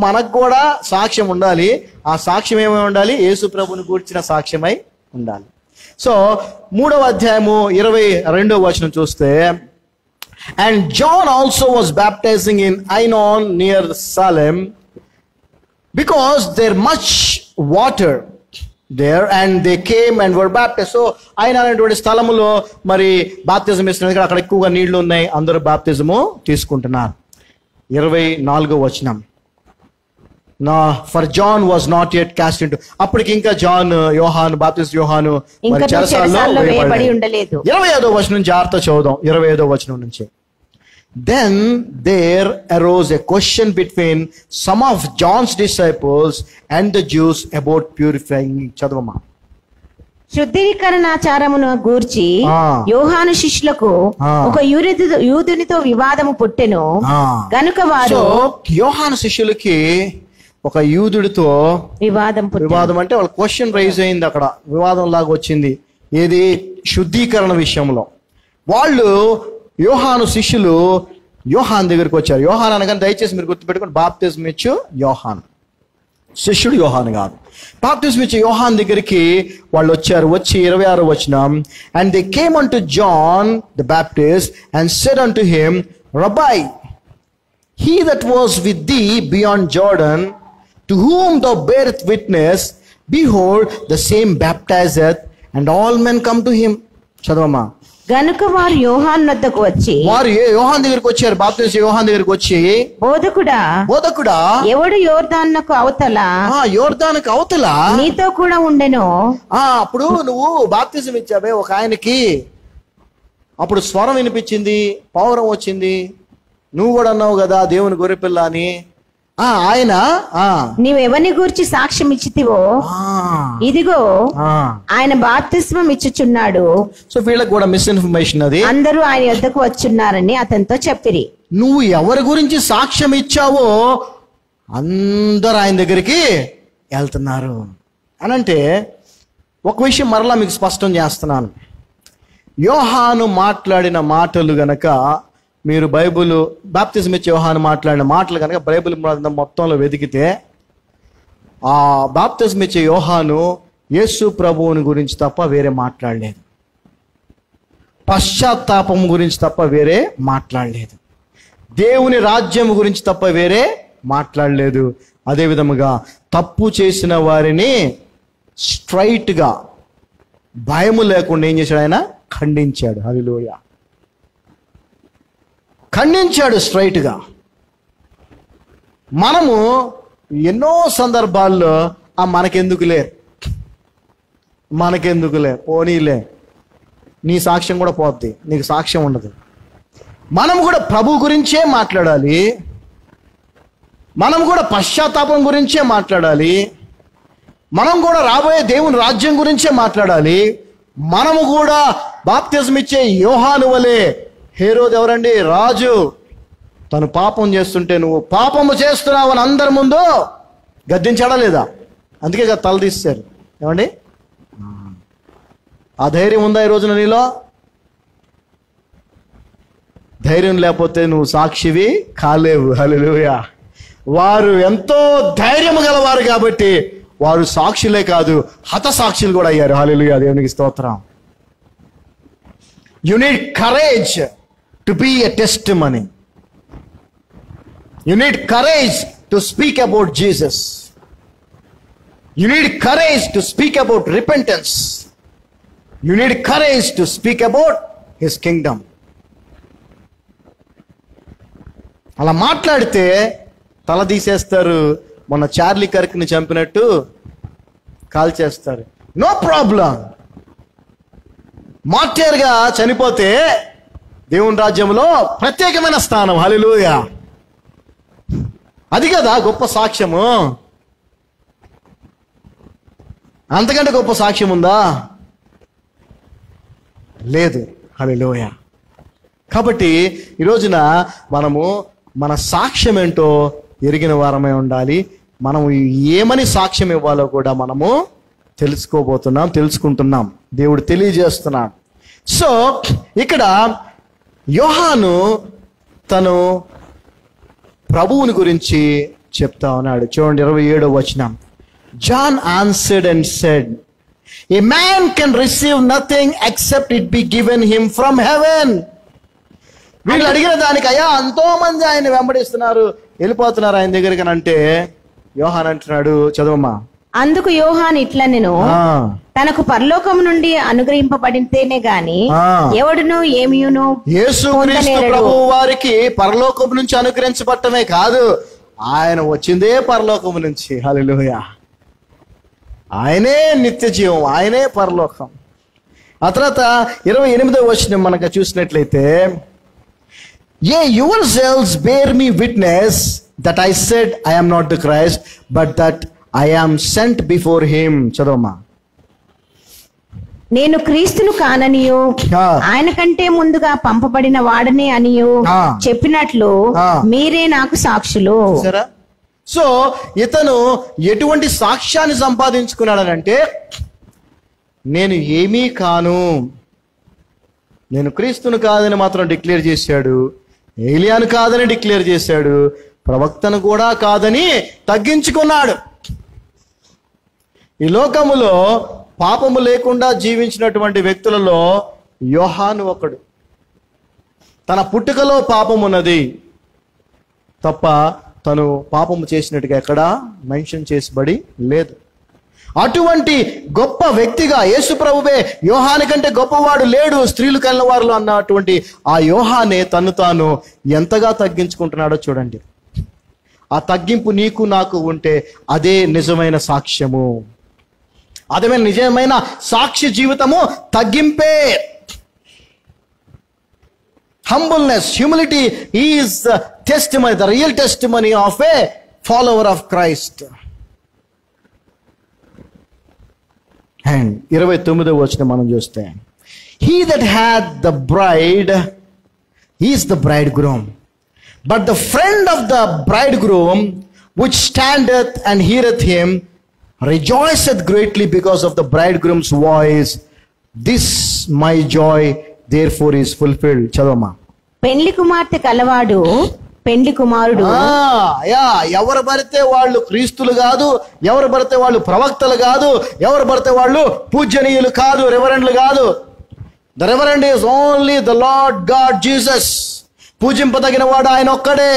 మనకు కూడా సాక్ష్యం ఉండాలి. ఆ సాక్ష్యం ఏమై ఉండాలి? యేసు ప్రభుని గూర్చిన సాక్ష్యమై ఉండాలి. సో 3వ అధ్యాయము 22వ వచనం చూస్తే, and John also was baptizing in Ainon near Salem, because there much water there, and they came and were baptized. So ఆయన అనేటువంటి స్థలములో మరి బాప్తిజం ఇస్తున్నారు. అక్కడ ఎక్కువగా నీళ్లు ఉన్నాయి, అందరూ బాప్తిజము తీసుకుంటున్నారు. 24వ వచనం. For John was not yet cast into. అప్పటికి ఇంకా యోహాను బాప్తిస్ట్ యోహాను చెరసాలలో వేయబడి ఉండలేదు. 25వ వచనం నుంచి జాగ్రత్త చదువుదాం. 25వ వచనం నుంచి. Then there arose a question between some of John's disciples and the Jews about purifying. చదవమ్మా. శుద్ధీకరణాచారమును గూర్చి యోహాను శిష్యులకు ఒక యూదునితో వివాదము పుట్టెను గనుక వారు. యోహాను శిష్యులకి ఒక యూదుడితో వివాదం అంటే వాళ్ళ క్వశ్చన్ రైజ్ అయింది, అక్కడ వివాదం లాగా వచ్చింది. ఏది? శుద్ధీకరణ విషయంలో. వాళ్ళు యోహాను శిష్యులు యోహాన్ దగ్గరికి వచ్చారు. యోహాన్ అనగానే దయచేసి మీరు గుర్తుపెట్టుకోండి, బాప్తిజం ఇచ్చు యోహాన్, శిష్యుడు యోహాన్ కాదు. బాప్తిజం ఇచ్చే యోహాన్ దగ్గరికి వాళ్ళు వచ్చారు. వచ్చి 26వ వచనం, and they came unto John the Baptist and said unto him, Rabbi, he that was with thee beyond Jordan, to whom thou bearest witness, behold, the same baptizeth, and all men come to him. చదవమ్మా. గనుక వారు యోహాన్ వద్దకు వచ్చి, వారు యోహాన్ దగ్గరికి వచ్చారు, బాప్తిజం యోహాన్ దగ్గరికి వచ్చి, బోధకుడా, ఎవడు యోర్దానుకు అవతల, యోర్దానుకు అవతల నీతో కూడా ఉండెను. అప్పుడు నువ్వు బాప్తిజం ఇచ్చావే ఒక ఆయనకి, అప్పుడు స్వరం వినిపించింది, పౌరం వచ్చింది, నువ్వు కూడా అన్నావు కదా దేవుని గొర్రెపిల్ల అని. ఆయన నీవెవని గూర్చి సాక్ష్యం ఇచ్చితివో, ఇదిగో ఆయన బాప్తిస్మం ఇచ్చుచున్నాడు. సో వీళ్ళకి కూడా మిస్ఇన్ఫర్మేషన్, అది అందరూ ఆయన యొద్దకు వచ్చున్నారని అతనితో చెప్పిరి. నువ్వు ఎవరి గురించి సాక్ష్యం ఇచ్చావో అందరు ఆయన దగ్గరికి వెళ్తున్నారు అనంటే, ఒక విషయం మరలా మీకు స్పష్టం చేస్తున్నాను. యోహాను మాట్లాడిన మాటలు గనక మీరు బైబుల్, బాప్తిజం ఇచ్చే యోహాను మాట్లాడిన మాటలు కనుక బైబిల్ మొత్తంలో వెతికితే, ఆ బాప్తిజం ఇచ్చే యోహాను యేసు ప్రభువుని గురించి తప్ప వేరే మాట్లాడలేదు, పశ్చాత్తాపం గురించి తప్ప వేరే మాట్లాడలేదు, దేవుని రాజ్యం గురించి తప్ప వేరే మాట్లాడలేదు. అదే విధముగా తప్పు చేసిన వారిని స్ట్రైట్గా భయము లేకుండా ఏం చేశాడు? ఆయన ఖండించాడు. హల్లెలూయా. ఖండించాడు స్ట్రైట్గా. మనము ఎన్నో సందర్భాల్లో మనకెందుకులే పోనీలే, నీ సాక్ష్యం కూడా పోద్ది, నీకు సాక్ష్యం ఉండదు. మనం కూడా ప్రభు గురించే మాట్లాడాలి, మనం కూడా పశ్చాత్తాపం గురించే మాట్లాడాలి, మనం కూడా రాబోయే దేవుని రాజ్యం గురించే మాట్లాడాలి. మనము కూడా బాప్తిజం ఇచ్చే యోహాను వలె, హేరోదు ఎవరండి? రాజు. తను పాపం చేస్తుంటే నువ్వు పాపము చేస్తున్నావు అని అందరి ముందు గద్దించాడా లేదా? అందుకే కదా తల తీస్తారు. ఏమండి, ఆ ధైర్యం ఉందా ఈ రోజున నీలో? ధైర్యం లేకపోతే నువ్వు సాక్షివి కాలేవు. హల్లెలూయా. వారు ఎంతో ధైర్యం గలవారు కాబట్టి వారు సాక్షులే కాదు, హత సాక్షులు కూడా అయ్యారు. హల్లెలూయా, దేవునికి స్తోత్రం. You need courage to be a testimony. You need courage to speak about Jesus. You need courage to speak about repentance. You need courage to speak about His kingdom. అలా మాట్లాడితే తల తీసేస్తారు, మొన్న చార్లీ కర్క్ని చంపినట్టు కాల్ చేస్తారు. No problem. మార్టైర్గా చనిపోతే దేవుని రాజ్యంలో ప్రత్యేకమైన స్థానం. హల్లెలూయా. అది కదా గొప్ప సాక్ష్యము. అంతకంటే గొప్ప సాక్ష్యం ఉందా? లేదు. హల్లెలూయా. కాబట్టి ఈ రోజున మనము మన సాక్ష్యం ఏంటో ఎరిగిన వారమై ఉండాలి. మనము ఏమని సాక్ష్యం ఇవ్వాలో కూడా మనము తెలుసుకుంటున్నాం. దేవుడు తెలియజేస్తున్నాడు. సో ఇక్కడ యోహాను తను ప్రభువుని గురించి చెప్తా ఉన్నాడు. చూడండి 27వ వచనం. John answered and said, a man can receive nothing except it be given him from heaven. వీళ్ళు అడిగిన దానికి, అయ్యా ఎంతో మంది ఆయన వెంబడిస్తున్నారు, వెళ్ళిపోతున్నారు ఆయన దగ్గరికి అని అంటే, యోహాన్ అంటున్నాడు, చదవమ్మా. అందుకు యోహాన్ ఇట్లనెను, తనకు పరలోకము నుండి అనుగ్రహింపబడితేనే గాని ఎవడును ఏమీయును యేసుక్రీస్తు ప్రభువు వారికి పరలోకము నుంచి అనుగ్రహించబడటమే కాదు, ఆయన వచ్చిందే పరలోకము నుంచి. హల్లెలూయా. ఆయనే నిత్య జీవం, ఆయనే పరలోకం. ఆ తర్వాత 28వ వచనం మనకు చూసినట్లయితే, ye yourselves bear me witness that I said I am not the Christ, but that I am sent before him. చదవమ్మా. నేను క్రీస్తును కాననియు ఆయన కంటే ముందుగా పంపబడిన వాడనే అనియు చెప్పినట్లు మీరే నాకు సాక్షులు. సరే, సో ఇతను ఎటువంటి సాక్ష్యాన్ని సంపాదించుకున్నాడనంటే, నేను ఏమీ కాను, నేను క్రీస్తును కాదని మాత్రం డిక్లేర్ చేశాడు, ఏలియాను కాదని డిక్లేర్ చేశాడు, ప్రవక్తను కూడా కాదని తగ్గించుకున్నాడు. ఈ లోకములో పాపము లేకుండా జీవించినటువంటి వ్యక్తులలో యోహాను ఒకడు. తన పుట్టుకలో పాపం ఉన్నది తప్ప తను పాపము చేసినట్టుగా ఎక్కడా మెన్షన్ చేసిబడి లేదు. అటువంటి గొప్ప వ్యక్తిగా యేసుప్రభువే యోహాను కంటే గొప్పవాడు లేడు స్త్రీలు కలిగిన వారిలో అన్నటువంటి ఆ యోహానే తను తాను ఎంతగా తగ్గించుకుంటున్నాడో చూడండి. ఆ తగ్గింపు నీకు నాకు ఉంటే అదే నిజమైన సాక్ష్యము, అదే నిజమైన సాక్షి జీవితము తగ్గింపే. Humbleness, humility is the testimony, the real testimony of a follower of Christ. And 29వ వచనం మనం చూస్తే, he that had the bride, he is the bridegroom, but the friend of the bridegroom which standeth and heareth him rejoiceth greatly because of the bridegroom's voice. This my joy therefore is fulfilled. చదవమ్మా. పెండ్లి కుమార్తె కలవాడు పెండ్లి కుమారుడు. ఎవరు పడితే వాళ్ళు క్రీస్తులు కాదు, ఎవరు పడితే వాళ్ళు ప్రవక్తలు కాదు, ఎవరు పడితే వాళ్ళు పూజనీయులు కాదు, రెవరెండ్లు కాదు. The reverend is only the Lord God Jesus. పూజింపదగిన వాడు ఆయన ఒక్కడే.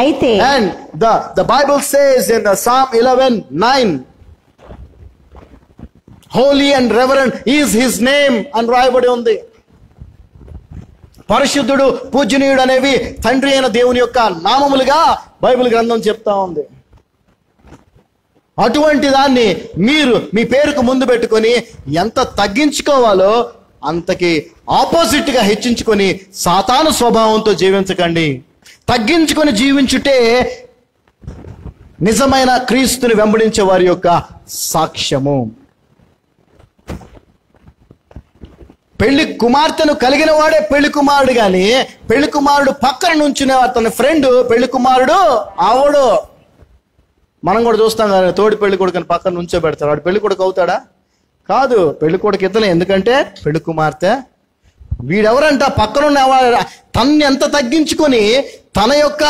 అయితే and the Bible says in Psalm 11:9, holy and reverend is his name అని రాయబడి ఉంది. పరిశుద్ధుడు, పూజనీయుడు అనేవి తండ్రి అయిన దేవుని యొక్క నామములుగా బైబిల్ గ్రంథం చెప్తా ఉంది. అటువంటి దాన్ని మీరు మీ పేరుకు ముందు పెట్టుకొని ఎంత తగ్గించుకోవాలో అంతకి ఆపోజిట్ గా హెచ్చించుకొని సాతాను స్వభావంతో జీవించకండి. తగ్గించుకొని జీవించుటే నిజమైన క్రీస్తుని వెంబడించే వారి యొక్క సాక్ష్యము. పెళ్లి కుమార్తెను కలిగిన వాడే పెళ్లి కుమారుడు, కానీ పెళ్లి కుమారుడు పక్కన నుంచిన తన ఫ్రెండ్ పెళ్లి కుమారుడు ఆవడు. మనం కూడా చూస్తాం కదా, తోడి పెళ్లి కొడుకుని పక్కన నుంచో పెడతాడు, వాడు పెళ్లి కొడుకు అవుతాడా? కాదు, పెళ్లి కొడుకు ఇతనే. ఎందుకంటే పెళ్లి కుమార్తె వీడెవరంట పక్కనున్న తన్ని ఎంత తగ్గించుకొని తన యొక్క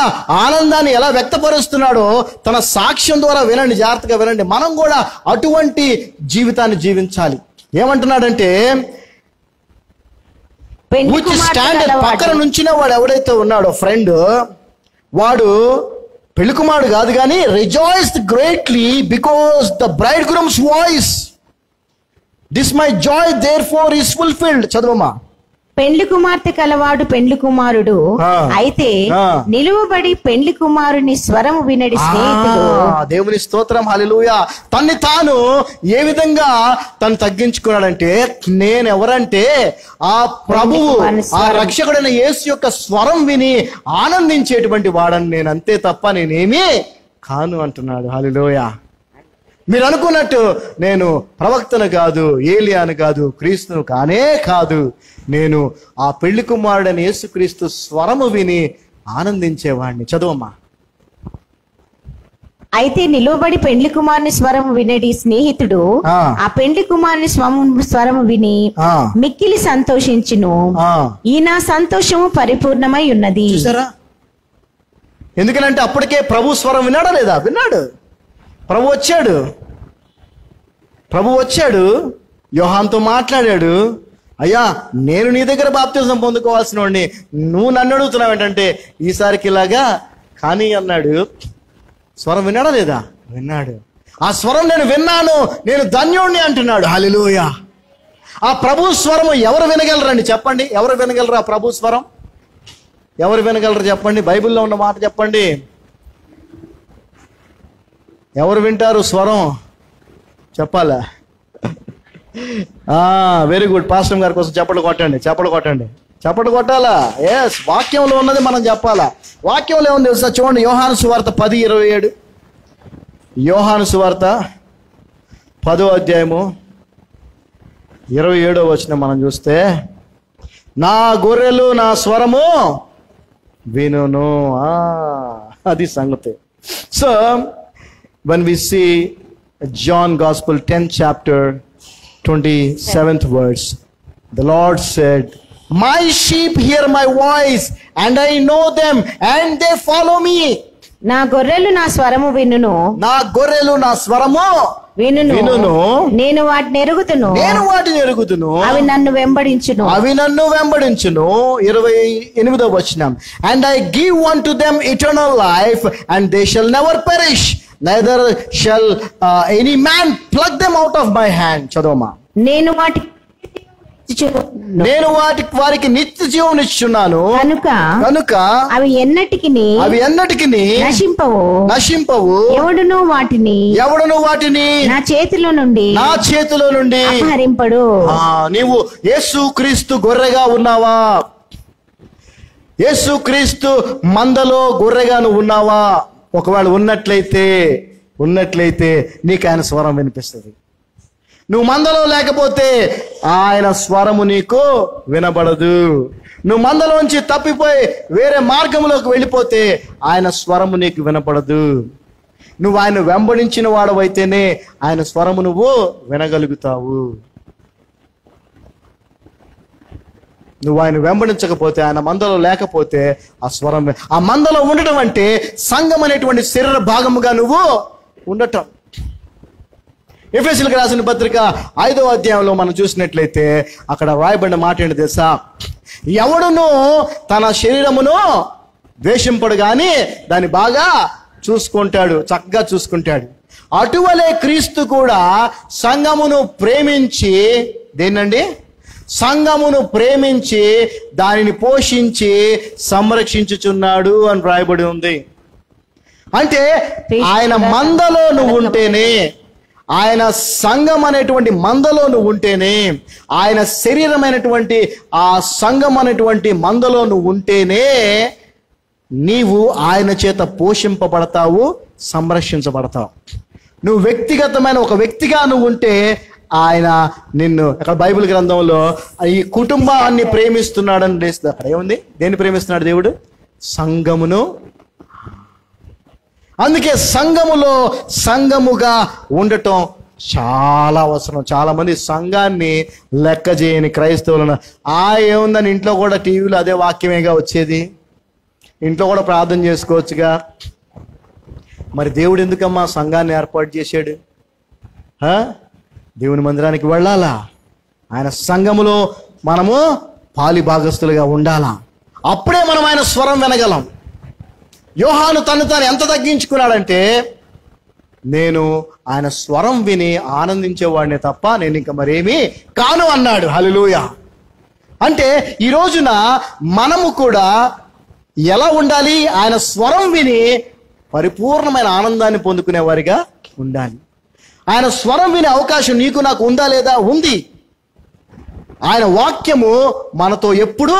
ఆనందాన్ని ఎలా వ్యక్తపరుస్తున్నాడో తన సాక్ష్యం ద్వారా వినండి, జాగ్రత్తగా వినండి. మనం కూడా అటువంటి జీవితాన్ని జీవించాలి. ఏమంటున్నాడంటే, పక్కన నుంచిన వాడు ఎవడైతే ఉన్నాడో ఫ్రెండ్, వాడు పెళ్లి కుమారుడు కాదు కానీ rejoiced greatly because the bridegroom's voice. This my joy therefore is fulfilled. చదవమ్మా. పెండ్లి కుమార్తె కలవాడు పెండ్లి కుమారుడు, అయితే నిలువబడి పెండ్లి కుమారుని స్వరము వినడి స్నేహితుడు. దేవుని స్తోత్రం, హల్లెలూయా. తన్ని తాను ఏ విధంగా తను తగ్గించుకున్నాడంటే, నేను ఎవరంటే ఆ ప్రభువు, ఆ రక్షకుడైన యేసు యొక్క స్వరం విని ఆనందించేటువంటి వాడని నేను, అంతే తప్ప నేనేమీ కాను అంటున్నాడు. హల్లెలూయా. మీరు అనుకున్నట్టు నేను ప్రవక్తను కాదు, ఏలియాను కాదు, క్రీస్తును కానే కాదు. నేను ఆ పెళ్లి కుమారుడైన యేసుక్రీస్తు స్వరము విని ఆనందించేవాడిని. చదువమ్మా. అయితే నిలువబడి పెండ్లి కుమారుని స్వరము వినడి స్నేహితుడు ఆ పెండ్లి కుమారుని స్వరము విని మిక్కిలి సంతోషించును. ఈయన సంతోషము పరిపూర్ణమై ఉన్నది. చూసారా? ఎందుకనంటే అప్పటికే ప్రభు స్వరం విన్నాడా లేదా? విన్నాడు. ప్రభు వచ్చాడు, యోహానుతో మాట్లాడాడు. అయ్యా, నేను నీ దగ్గర బాప్తిజం పొందుకోవాల్సిన వాడిని, నువ్వు నన్ను అడుగుతున్నావు ఏంటంటే ఈసారికి ఇలాగా కానీ అన్నాడు. స్వరం విన్నాడా లేదా? విన్నాడు. ఆ స్వరం నేను విన్నాను, నేను ధన్యుణ్ణి అంటున్నాడు. హల్లెలూయా. ఆ ప్రభు స్వరము ఎవరు వినగలరండి? చెప్పండి, ఎవరు వినగలరు ఆ ప్రభు స్వరం? ఎవరు వినగలరు చెప్పండి? బైబిల్లో ఉన్న మాట చెప్పండి. ఎవరు వింటారు స్వరం? చెప్పాలా? Very good. పాస్టర్ గారి కోసం చప్పట్లు కొట్టాలా? ఎస్, వాక్యంలో ఉన్నది మనం చెప్పాలా. వాక్యంలో ఏముంది తెలుసా? చూడండి, యోహాను సువార్త 10:27. యోహాను సువార్త 10వ అధ్యాయము 27వ వచనం మనం చూస్తే, నా గొర్రెలు నా స్వరము వినును. అది సంగతి. So when we see John Gospel 10th chapter 27th verse, the Lord said, my sheep hear my voice and I know them and they follow me. నా గొర్రెలు నా స్వరము వినును, నా గొర్రెలు నా స్వరము వినును, వినును, నేను వాటిని ఎరుగుదును, నేను వాటిని ఎరుగుదును, అవి నన్ను వెంబడించును. అవి నన్ను వెంబడించును. 28వ వచనం, and I give unto them eternal life and they shall never perish, neither shall any man pluck them out of my hand. చదవమా. నేను వారికి నిత్య జీవం ఇచ్చున్నాను కనుక అవి ఎన్నటికి నశింపవు. ఎవడును వాటిని నా చేతిలో నుండి అపహరింపడు. నీవు యేసుక్రీస్తు గొర్రెగా ఉన్నావా? యేసుక్రీస్తు మందలో గొర్రెగా నువ్వు ఉన్నావా? ఒకవేళ ఉన్నట్లయితే నీకు ఆయన స్వరం వినిపిస్తుంది. నువ్వు మందలో లేకపోతే ఆయన స్వరము నీకు వినబడదు. నువ్వు మందలోంచి తప్పిపోయి వేరే మార్గంలోకి వెళ్ళిపోతే ఆయన స్వరము నీకు వినపడదు. నువ్వు ఆయన వెంబడించిన వాడవైతేనే ఆయన స్వరము నువ్వు వినగలుగుతావు. నువ్వు ఆయన వెంబడించకపోతే, ఆయన మందలో లేకపోతే ఆ స్వరం, ఆ మందలో ఉండటం అంటే సంఘం అనేటువంటి శరీర భాగముగా నువ్వు ఉండటం. ఎఫెసీయులకు రాసిన పత్రిక 5వ అధ్యాయంలో మనం చూసినట్లయితే అక్కడ రాయబడిన మాట ఏంటి తెలుసా? ఎవడును తన శరీరమును ద్వేషింపడు గాని దాన్ని బాగా చూసుకుంటాడు, చక్కగా చూసుకుంటాడు. అటువలే క్రీస్తు కూడా సంఘమును ప్రేమించి, దేన్నండి? సంఘమును ప్రేమించి దానిని పోషించి సంరక్షించుచున్నాడు అని రాయబడి ఉంది. అంటే ఆయన మందలో నువ్వు ఉంటేనే, ఆయన సంఘం అనేటువంటి మందలో నువ్వు ఉంటేనే, ఆయన శరీరమైనటువంటి ఆ సంఘం అనేటువంటి మందలో నువ్వు ఉంటేనే నీవు ఆయన చేత పోషింపబడతావు, సంరక్షించబడతావు. నువ్వు వ్యక్తిగతమైన ఒక వ్యక్తిగా నువ్వు ఉంటే ఆయన నిన్ను, అక్కడ బైబిల్ గ్రంథంలో ఈ కుటుంబాన్ని ప్రేమిస్తున్నాడని లేస్తుంది. అక్కడ ఏముంది? దేన్ని ప్రేమిస్తున్నాడు దేవుడు? సంఘమును. అందుకే సంఘముగా ఉండటం చాలా అవసరం. చాలా మంది సంఘాన్ని లెక్క చేయని క్రైస్తవులను, ఏముందని ఇంట్లో కూడా టీవీలో అదే వాక్యమేగా వచ్చేది, ఇంట్లో కూడా ప్రార్థన చేసుకోవచ్చుగా. మరి దేవుడు ఎందుకమ్మా సంఘాన్ని ఏర్పాటు చేశాడు? దేవుని మందిరానికి వెళ్ళాలా, ఆయన సంఘములో మనము పాలి భాగస్తులుగా ఉండాలా, అప్పుడే మనం ఆయన స్వరం వినగలం. యోహాను తను తాను ఎంత తగ్గించుకున్నాడంటే, నేను ఆయన స్వరం విని ఆనందించేవాడినే తప్ప నేను ఇంకా మరేమీ కాను అన్నాడు. హల్లెలూయా. అంటే ఈ రోజున మనము కూడా ఎలా ఉండాలి? ఆయన స్వరం విని పరిపూర్ణమైన ఆనందాన్ని పొందుకునే వారిగా ఉండాలి. ఆయన స్వరం వినే అవకాశం నీకు నాకు ఉందా లేదా? ఉంది. ఆయన వాక్యము మనతో ఎప్పుడూ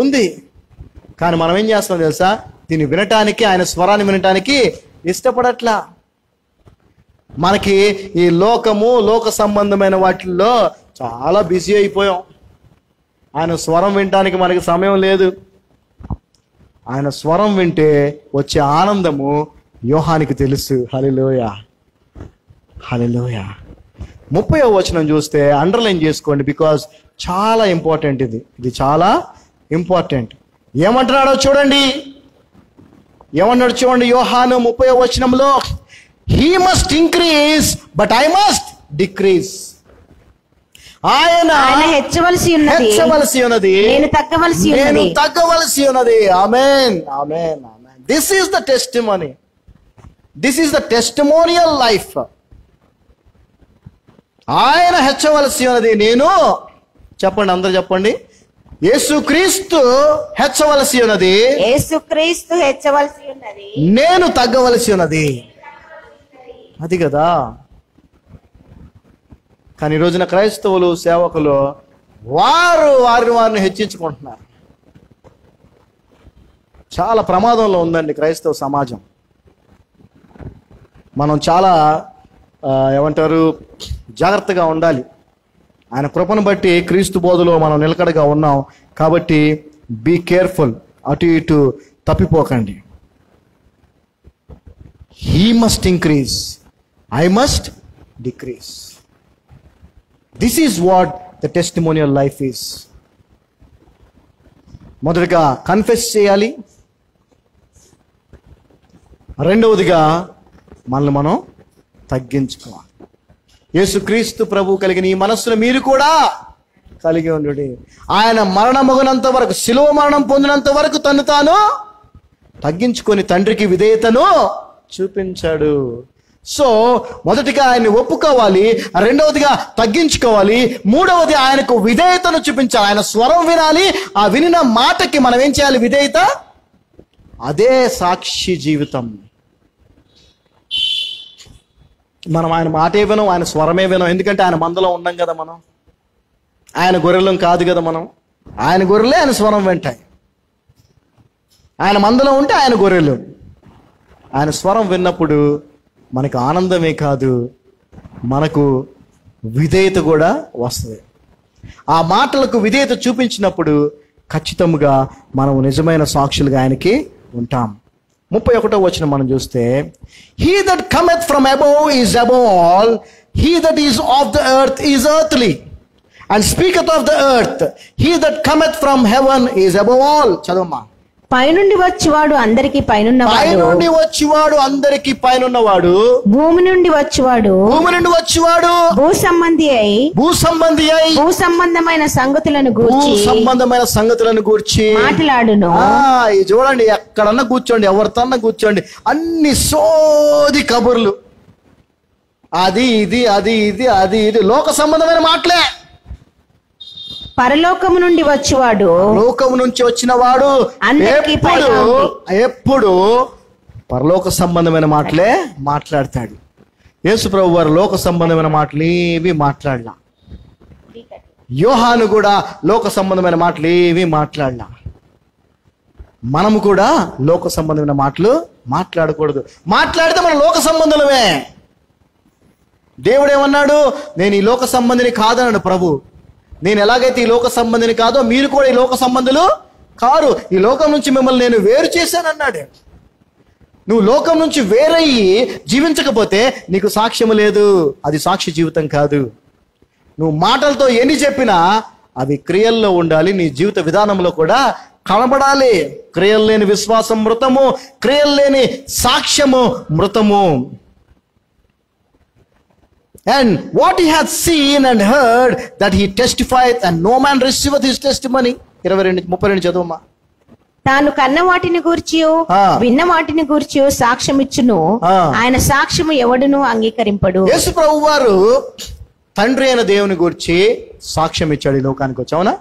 ఉంది. కానీ మనం ఏం చేస్తాం తెలుసా? దీన్ని వినటానికి, ఆయన స్వరాన్ని వినటానికి ఇష్టపడట్లా. మనకి ఈ లోక సంబంధమైన వాటిల్లో చాలా బిజీ అయిపోయాం. ఆయన స్వరం వినటానికి మనకి సమయం లేదు. ఆయన స్వరం వింటే వచ్చే ఆనందము యోహానికి తెలుసు. హల్లెలూయా, హల్లెలూయా. 30వ వచనం చూస్తే అండర్లైన్ చేసుకోండి, బికాజ్ చాలా ఇంపార్టెంట్. ఇది చాలా ఇంపార్టెంట్. ఏమంటున్నాడో చూడండి. ఏమన్నాడు చూడండి. యోహాను 30వ వచనంలో, he must increase but I must decrease. ఆయన హెచ్చవలసి ఉన్నది, నేను తగ్గవలసి ఉన్నది. Amen, amen, amen. This is the testimony. This is the testimonial life. ఆయన హెచ్చవలసి ఉన్నది, నేను, చెప్పండి, అందరూ చెప్పండి, యేసుక్రీస్తు హెచ్చవలసి ఉన్నది, నేను తగ్గవలసి ఉన్నది. అది కదా. కానీ ఈ రోజున క్రైస్తవులు, సేవకులు వారిని హెచ్చించుకుంటున్నారు. చాలా ప్రమాదంలో ఉందండి క్రైస్తవ సమాజం. మనం చాలా జాగ్రత్తగా ఉండాలి. ఆయన కృపను బట్టి క్రీస్తు బోధలో మనం నిలకడగా ఉన్నాం కాబట్టి బీ కేర్ఫుల్. అటు ఇటు తప్పిపోకండి. He must increase, I must decrease. This is what the testimonial life is. మొదటగా కన్ఫెస్ చేయాలి, రెండవదిగా మనల్ని మనం తగ్గించుకోవాలి. యేసుక్రీస్తు ప్రభు కలిగిన ఈ మనస్సును మీరు కూడా కలిగి ఉండుడి. ఆయన మరణమగునంత వరకు, శిలువ మరణం పొందినంత వరకు తను తాను తగ్గించుకొని తండ్రికి విధేయతను చూపించాడు. సో మొదటిగా ఆయన్ని ఒప్పుకోవాలి, రెండవదిగా తగ్గించుకోవాలి, మూడవది ఆయనకు విధేయతను చూపించాలి. ఆయన స్వరం వినాలి, ఆ వినిన మాటకి మనం ఏం చేయాలి? విధేయత. అదే సాక్షి జీవితం. మనం ఆయన మాటే వినం, ఆయన స్వరమే వినం. ఎందుకంటే ఆయన మందలో ఉన్నాం కదా, మనం ఆయన గొర్రెలం కాదు కదా. మనం ఆయన గొర్రెలే, ఆయన స్వరం వింటాయి. ఆయన మందలో ఉంటే ఆయన గొర్రెలు. ఆయన స్వరం విన్నప్పుడు మనకు ఆనందమే కాదు, మనకు విధేయత కూడా వస్తుంది. ఆ మాటలకు విధేయత చూపించినప్పుడు ఖచ్చితంగా మనం నిజమైన సాక్షులుగా ఆయనకి ఉంటాం. 31వ వచనం మనం చూస్తే, he that cometh from above is above all, he that is of the earth is earthly and speaketh of the earth, he that cometh from heaven is above all. చదవమ్మా. పైనుండి వచ్చేవాడు అందరికి పైనున్నవాడు, పైనుండి వచ్చేవాడు అందరికి పైనున్నవాడు, భూమి నుండి వచ్చేవాడు భూమి నుండి వచ్చేవాడు, భూ సంబంధి అయి భూ సంబంధమైన సంగతులను గూర్చి మాట్లాడును. ఇది చూడండి, ఎక్కడన్నా కూర్చోండి, ఎవరితోన్నా కూర్చోండి, అన్ని సోది కబుర్లు, అది ఇది అది ఇది అది ఇది లోక సంబంధమైన మాటలే. పరలోకము నుండి వచ్చేవాడు, లోకము నుంచి వచ్చిన వాడు ఎప్పుడు పరలోక సంబంధమైన మాటలే మాట్లాడతాడు. యేసు ప్రభు వారు లోక సంబంధమైన మాటలు ఏవి మాట్లాడలా. యోహాను కూడా లోక సంబంధమైన మాటలు ఏవి మాట్లాడలా. మనము కూడా లోక సంబంధమైన మాటలు మాట్లాడకూడదు. మాట్లాడితే మన లోక సంబంధులమే. దేవుడు ఏమన్నాడు? నేను ఈ లోక సంబంధిని కాదన్నాడు ప్రభు. నేను ఎలాగైతే ఈ లోక సంబంధిని కాదో మీరు కూడా ఈ లోక సంబంధులు కారు. ఈ లోకం నుంచి మిమ్మల్ని నేను వేరు చేశానన్నాడు. నువ్వు లోకం నుంచి వేరయ్యి జీవించకపోతే నీకు సాక్ష్యం లేదు, అది సాక్షి జీవితం కాదు. నువ్వు మాటలతో ఎన్ని చెప్పినా అవి క్రియల్లో ఉండాలి, నీ జీవిత విధానంలో కూడా కనబడాలి. క్రియలు లేని విశ్వాసం మృతము, క్రియలు లేని సాక్ష్యము మృతము. And what he hath seen and heard, that he testifieth, and no man receiveth his testimony. 32 చదువుమా. తాను కన్న వాటిని గూర్చి విన్న వాటిని గూర్చి సాక్ష్యం ఇచ్చును, ఆయన సాక్ష్యము ఎవడును అంగీకరింపడు. యేసు ప్రభు వారు తండ్రి అయిన దేవుని గూర్చి సాక్ష్యం ఇచ్చాడు ఈ లోకానికి వచ్చి. అవునా?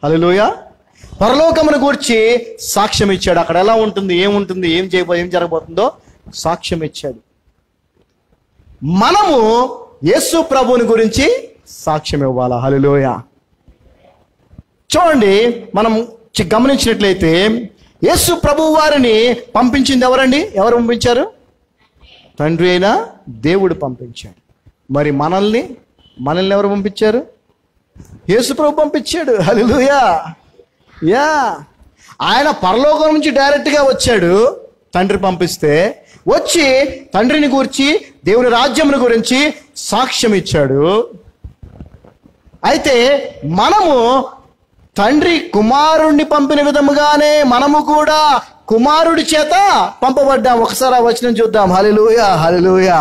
హల్లెలూయా. పరలోకమును గూర్చి సాక్ష్యం ఇచ్చాడు. అక్కడ ఎలా ఉంటుంది, ఏముంటుంది, ఏం జరగబోతుందో సాక్ష్యం ఇచ్చాడు. మనము యేసు ప్రభువుని గురించి సాక్ష్యం ఇవ్వాలా? హల్లెలూయా. చూడండి, మనం గమనించినట్లయితే యేసు ప్రభువు వారిని పంపించింది ఎవరండి? ఎవరు పంపించారు? తండ్రి అయిన దేవుడు పంపించాడు. మరి మనల్ని ఎవరు పంపించారు? యేసు ప్రభు పంపించాడు. హల్లెలూయా. యా, ఆయన పరలోకం నుంచి డైరెక్ట్గా వచ్చాడు. తండ్రి పంపిస్తే వచ్చి తండ్రిని గురించి, దేవుని రాజ్యమును గురించి సాక్ష్యం ఇచ్చాడు. అయితే మనము తండ్రి కుమారుణ్ణి పంపిన విధముగానే మనము కూడా కుమారుడి చేత పంపబడ్డాం. ఒకసారి ఆ వచనం చూద్దాం. హల్లెలూయా, హల్లెలూయా.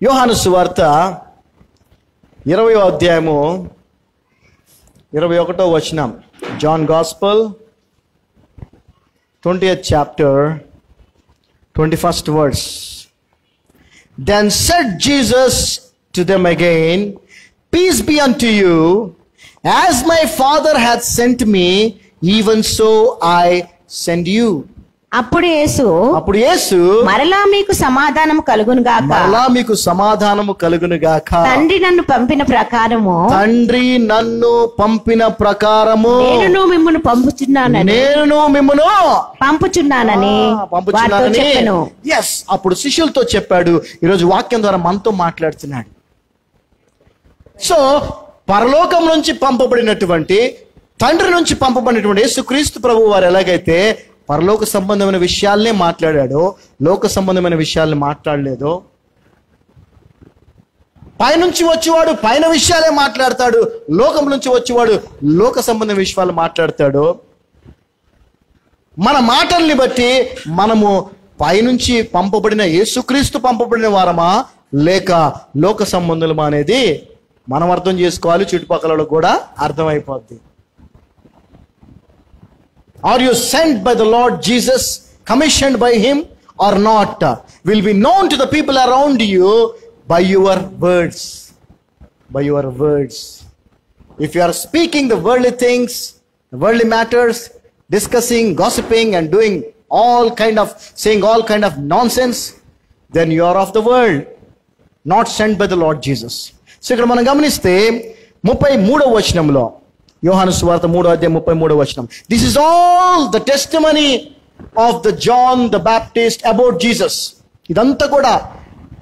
యోహాను సువార్త 20వ అధ్యాయము 21వ వచనం. John gospel 20th chapter 21st verse. Then said Jesus to them again, peace be unto you, as my Father hath sent me, even so I send you. అప్పుడు యేసు మరలా మీకు సమాధానము కలుగును గాక, తండ్రి నన్ను పంపిన ప్రకారము నేను మిమ్మును పంపుచున్నానని చెప్పెను. yes, అప్పుడు శిష్యులతో చెప్పాడు. ఈరోజు వాక్యం ద్వారా మనతో మాట్లాడుతున్నాడు. సో పరలోకం నుంచి పంపబడినటువంటి, తండ్రి నుంచి పంపబడినటువంటి యేసుక్రీస్తు ప్రభు వారు ఎలాగైతే పరలోక సంబంధమైన విషయాలనే మాట్లాడాడో లోక సంబంధమైన విషయాల్ని మాట్లాడలేదో, పైనుంచి వచ్చేవాడు పైన విషయాలే మాట్లాడతాడు, లోకం నుంచి వచ్చేవాడు లోక సంబంధ విషయాలు మాట్లాడతాడు. మన మాటల్ని బట్టి మనము పైనుంచి పంపబడిన యేసుక్రీస్తు పంపబడిన వారమా లేక లోక సంబంధులమా అనేది మనం అర్థం చేసుకోవాలి, చుట్టుపక్కల కూడా అర్థమైపోద్ది. Are you sent by the Lord Jesus, commissioned by him or not, will be known to the people around you by your words. By your words. If you are speaking the worldly things, the worldly matters, discussing, gossiping and doing saying all kind of nonsense, then you are of the world, not sent by the Lord Jesus. So ఇక్కడ మనం గమనిస్తే 33వ వచనంలో, యోహాను సువార్త 3వ అధ్యాయం 33వ వచనం, this is all the testimony of the John the Baptist about Jesus. ఇదంతా కూడా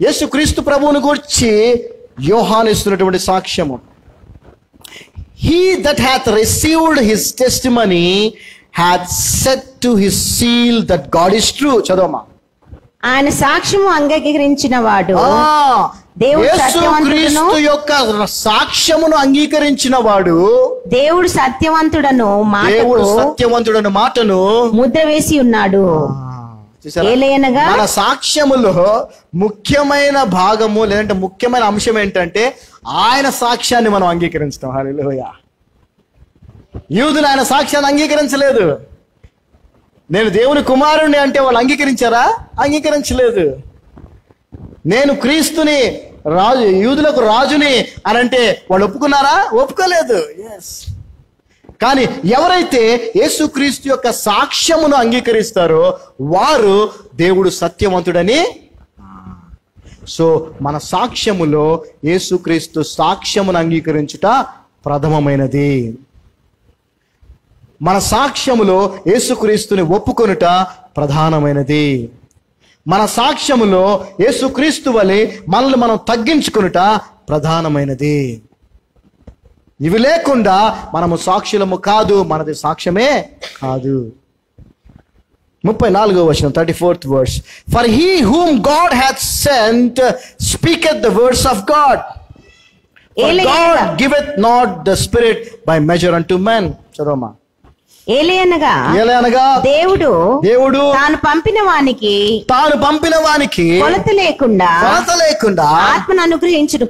యేసుక్రీస్తు ప్రభువుని గురించి యోహాను ఇస్తున్నటువంటి సాక్ష్యము. He that hath received his testimony hath set to his seal that God is true. చదవమా. ఆయన సాక్ష్యము అంగీకరించిన వాడు, యేసుక్రీస్తు యొక్క సాక్ష్యమును అంగీకరించిన వాడు, దేవుడు సత్యవంతుడను మాటను ముద్ర వేసి ఉన్నాడు. మన సాక్ష్యములో ముఖ్యమైన భాగము లేదంటే ముఖ్యమైన అంశం ఏంటంటే ఆయన సాక్ష్యాన్ని మనం అంగీకరించడం. హల్లెలూయా. యూదులు ఆయన సాక్ష్యాన్ని అంగీకరించలేదు. నేను దేవుని కుమారుణ్ణి అంటే వాళ్ళు అంగీకరించారా? అంగీకరించలేదు. నేను క్రీస్తుని రాజు, యూదులకు రాజుని అని అంటే వాళ్ళు ఒప్పుకున్నారా? ఒప్పుకోలేదు. ఎస్. కానీ ఎవరైతే యేసుక్రీస్తు యొక్క సాక్ష్యమును అంగీకరిస్తారో వారు దేవుడు సత్యవంతుడని. సో మన సాక్ష్యములో యేసుక్రీస్తు సాక్ష్యమును అంగీకరించుట ప్రథమమైనది. మన సాక్ష్యములో యేసుక్రీస్తుని ఒప్పుకొనుట ప్రధానమైనది. మన సాక్ష్యములో యేసుక్రీస్తు వలె మనల్ని మనం తగ్గించుకొనుట ప్రధానమైనది. ఇవి లేకుండా మనము సాక్షులము కాదు, మనది సాక్ష్యమే కాదు. 34వ వచనం, 34th verse, for he whom God hath sent speaketh the words of God, for God giveth not the spirit by measure unto men. చదవమా. ఏలయనగా దేవుడు తాను పంపిన వానికి కొలత లేకుండా ఆత్మను అనుగ్రహించును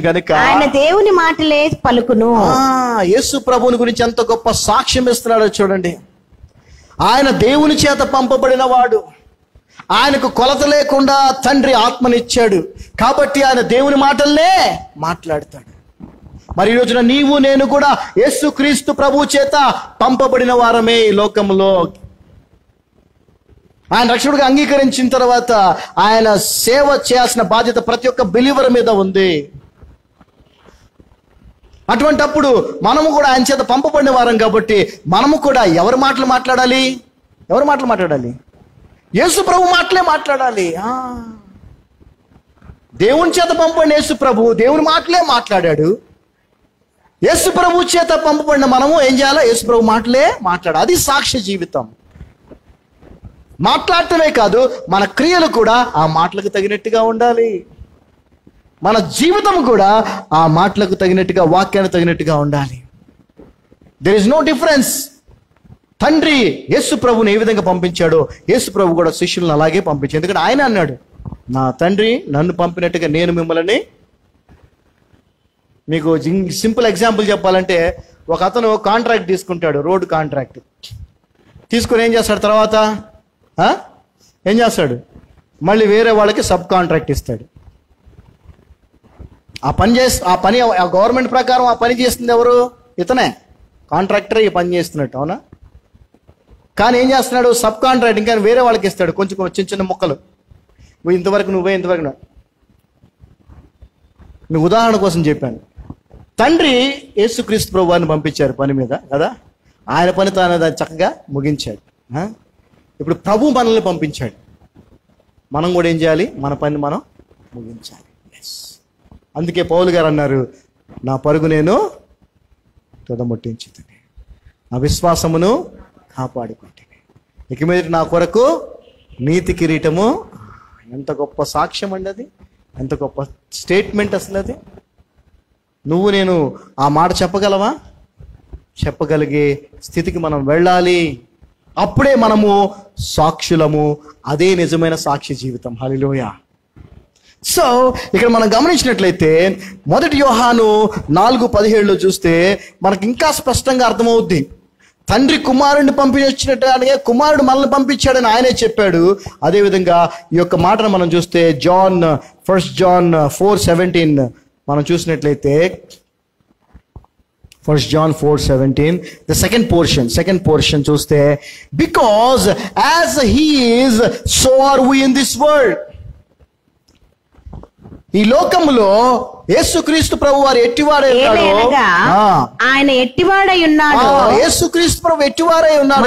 కనుక ఆయన దేవుని మాటలే పలుకును. యేసు ప్రభువుని గురించి ఎంత గొప్ప సాక్ష్యం ఇస్తున్నాడో చూడండి. ఆయన దేవుని చేత పంపబడిన వాడు, ఆయనకు కొలత లేకుండా తండ్రి ఆత్మనిచ్చాడు కాబట్టి ఆయన దేవుని మాటలనే మాట్లాడతాడు. మరి ఈ రోజున నీవు నేను కూడా యేసుక్రీస్తు ప్రభువు చేత పంపబడిన వారమే ఈ లోకంలో. ఆయన రక్షకుడిగా అంగీకరించిన తర్వాత ఆయన సేవ చేయాల్సిన బాధ్యత ప్రతి ఒక్క బిలీవర్ మీద ఉంది. అటువంటప్పుడు మనము కూడా ఆయన చేత పంపబడిన వారం కాబట్టి మనము కూడా ఎవరి మాటలు మాట్లాడాలి? యేసు ప్రభు మాటలే మాట్లాడాలి. దేవుని చేత పంపబడిన యేసు ప్రభు దేవుని మాటలే మాట్లాడాడు. యేసు ప్రభు చేత పంపబడిన మనము ఏం చేయాలో? యేసు ప్రభు మాటలే మాట్లాడాలి. అది సాక్ష్య జీవితం. మాట్లాడటమే కాదు, మన క్రియలు కూడా ఆ మాటలకు తగినట్టుగా ఉండాలి. మన జీవితం కూడా ఆ మాటలకు తగినట్టుగా, వాక్యానికి తగినట్టుగా ఉండాలి. There is no difference. తండ్రి యేసు ప్రభుని ఏ విధంగా పంపించాడో యేసు ప్రభు కూడా శిష్యులను అలాగే పంపించాడు. ఎందుకంటే ఆయన అన్నాడు, నా తండ్రి నన్ను పంపినట్టుగా నేను మిమ్మల్ని. మీకు సింపుల్ ఎగ్జాంపుల్ చెప్పాలంటే, ఒక అతను కాంట్రాక్ట్ తీసుకుంటాడు, రోడ్ కాంట్రాక్ట్ తీసుకుని ఏం చేస్తాడు? తర్వాత ఏం చేస్తాడు? మళ్ళీ వేరే వాళ్ళకి సబ్ కాంట్రాక్ట్ ఇస్తాడు. ఆ పని గవర్నమెంట్ ప్రకారం ఆ పని చేస్తుంది ఎవరు? ఇతనే, కాంట్రాక్టరే ఈ పని చేస్తున్నట్టు, అవునా? కానీ ఏం చేస్తున్నాడు? సబ్ కాంట్రాక్ట్ ఇంకా వేరే వాళ్ళకి ఇస్తాడు, కొంచెం చిన్న చిన్న ముక్కలు. నువ్వే ఇంతవరకు. మీ ఉదాహరణ కోసం చెప్పాను. తండ్రి యేసుక్రీస్తు ప్రభు వారిని పంపించారు పని మీద కదా, ఆయన పని తాను దాన్ని చక్కగా ముగించాడు. ఇప్పుడు ప్రభు మనల్ని పంపించాడు, మనం కూడా ఏం చేయాలి? మన పని మనం ముగించాలి. అందుకే పౌలు గారు అన్నారు, నా పరుగు నేను తుదముట్టించుతుంది, నా విశ్వాసమును కాపాడుకుంటుంది. ఇక మీద నా కొరకు నీతి కిరీటము. ఎంత గొప్ప సాక్ష్యం అండి అది, ఎంత గొప్ప స్టేట్మెంట్ అసలు అది. నువ్వు నేను ఆ మాట చెప్పగలవా? చెప్పగలిగే స్థితికి మనం వెళ్ళాలి. అప్పుడే మనము సాక్షులము. అదే నిజమైన సాక్షి జీవితం. హల్లెలూయా. సో ఇక్కడ మనం గమనించినట్లయితే 1 యోహాను 4:17 చూస్తే మనకి ఇంకా స్పష్టంగా అర్థమవుద్ది. తండ్రి కుమారుడిని పంపించినట్టుగానే కుమారుడు మనల్ని పంపించాడని ఆయనే చెప్పాడు. అదేవిధంగా ఈ యొక్క మాటను మనం చూస్తే 1 John 4:17 మనం చూసినట్లయితే 1 John 4:17 the second portion చూస్తే, because as he is, so are we in this world. ఈ లోకములో యేసుక్రీస్తు ప్రభు వారు ఎట్టివాడై ఉన్నాడు. ఆయన ఎట్టివాడై ఉన్నాడు. యేసుక్రీస్తు ప్రభు ఎట్టివారై ఉన్నాడు.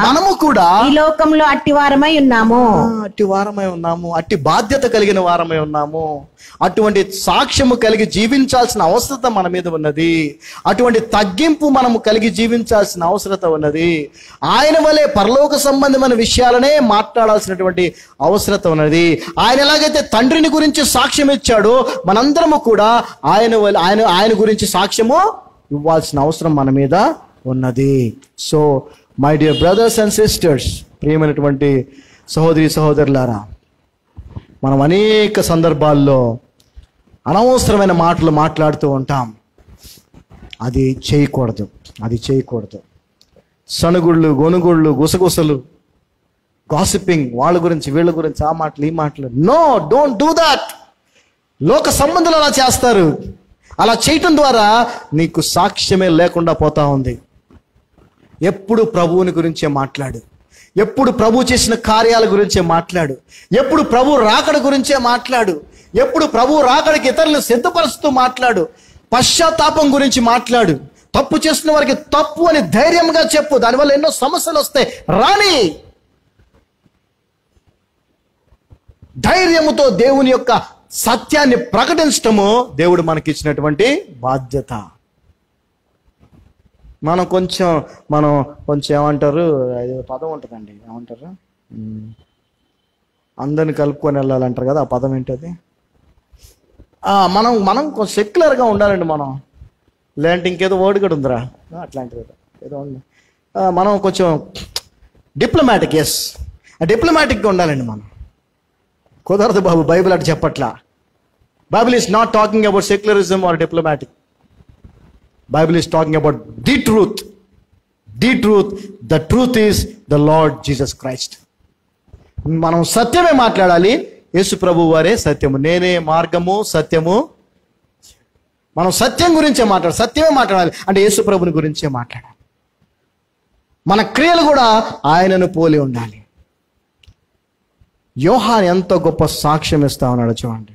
మనము కూడా ఈ లోకంలో అట్టివారమై ఉన్నాము. అట్టి బాధ్యత కలిగిన వారమై ఉన్నాము. అటువంటి సాక్ష్యము కలిగి జీవించాల్సిన అవసరత మన మీద ఉన్నది. అటువంటి తగ్గింపు మనము కలిగి జీవించాల్సిన అవసరత ఉన్నది. ఆయన వలె పరలోక సంబంధమైన విషయాలనే మాట్లాడాల్సినటువంటి అవసరత ఉన్నది. ఆయన ఎలాగైతే తండ్రిని గురించి సాక్ష్యం ఇచ్చాడో మనందరము కూడా ఆయన గురించి సాక్ష్యము ఇవ్వాల్సిన అవసరం మన మీద ఉన్నది. So my dear brothers and sisters, ప్రియమైనటువంటి సహోదరి సహోదరులారా, మనం అనేక సందర్భాల్లో అనవసరమైన మాటలు మాట్లాడుతూ ఉంటాం. అది చేయకూడదు. సనుగుళ్ళు, గొనుగుళ్ళు, గుసగుసలు, గాసిపింగ్, వాళ్ళ గురించి వీళ్ళ గురించి, ఆ మాటలు ఈ మాటలు. No, don't do that. లోక సంబంధులు అలా చేస్తారు. అలా చేయటం ద్వారా నీకు సాక్ష్యమే లేకుండా పోతా ఉంది. ఎప్పుడు ప్రభువుని గురించే మాట్లాడు. ఎప్పుడు ప్రభు చేసిన కార్యాల గురించే మాట్లాడు. ఎప్పుడు ప్రభు రాకడ గురించే మాట్లాడు. ఎప్పుడు ప్రభు రాకడికి ఇతరులను సిద్ధపరుస్తూ మాట్లాడు. పశ్చాత్తాపం గురించి మాట్లాడు. తప్పు చేసిన వారికి తప్పు అని ధైర్యంగా చెప్పు. దానివల్ల ఎన్నో సమస్యలు వస్తాయి. రాని ధైర్యముతో దేవుని యొక్క సత్యాన్ని ప్రకటించటము దేవుడు మనకిచ్చినటువంటి బాధ్యత. మనం కొంచెం ఏమంటారు, అది పదం ఉంటుందండి, ఏమంటారు, అందరిని కలుపుకొని వెళ్ళాలంటారు కదా, ఆ పదం ఏంటది? మనం కొంచెం సెక్యులర్గా ఉండాలండి. మనం లేదంటే ఇంకేదో వర్డ్ కూడా ఉందిరా, అట్లాంటిది ఏదో ఉంది. మనం కొంచెం డిప్లొమాటిక్, డిప్లొమాటిక్గా ఉండాలండి. మనం కుదరదు బాబు, బైబిల్ అటు చెప్పట్లా. Bible is not talking about secularism or diplomatic. Bible is talking about the truth. The truth is the Lord Jesus Christ. మనం సత్యమే మాట్లాడాలి. యేసు ప్రభు వారే సత్యము. నేనే మార్గము సత్యము. మనం సత్యం గురించే సత్యమే మాట్లాడాలి. అంటే యేసు ప్రభుని గురించే మాట్లాడాలి. మన క్రియలు కూడా ఆయనను పోలి ఉండాలి. యోహాను ఎంత గొప్ప సాక్ష్యం ఇస్తా ఉన్నాడు చూడండి,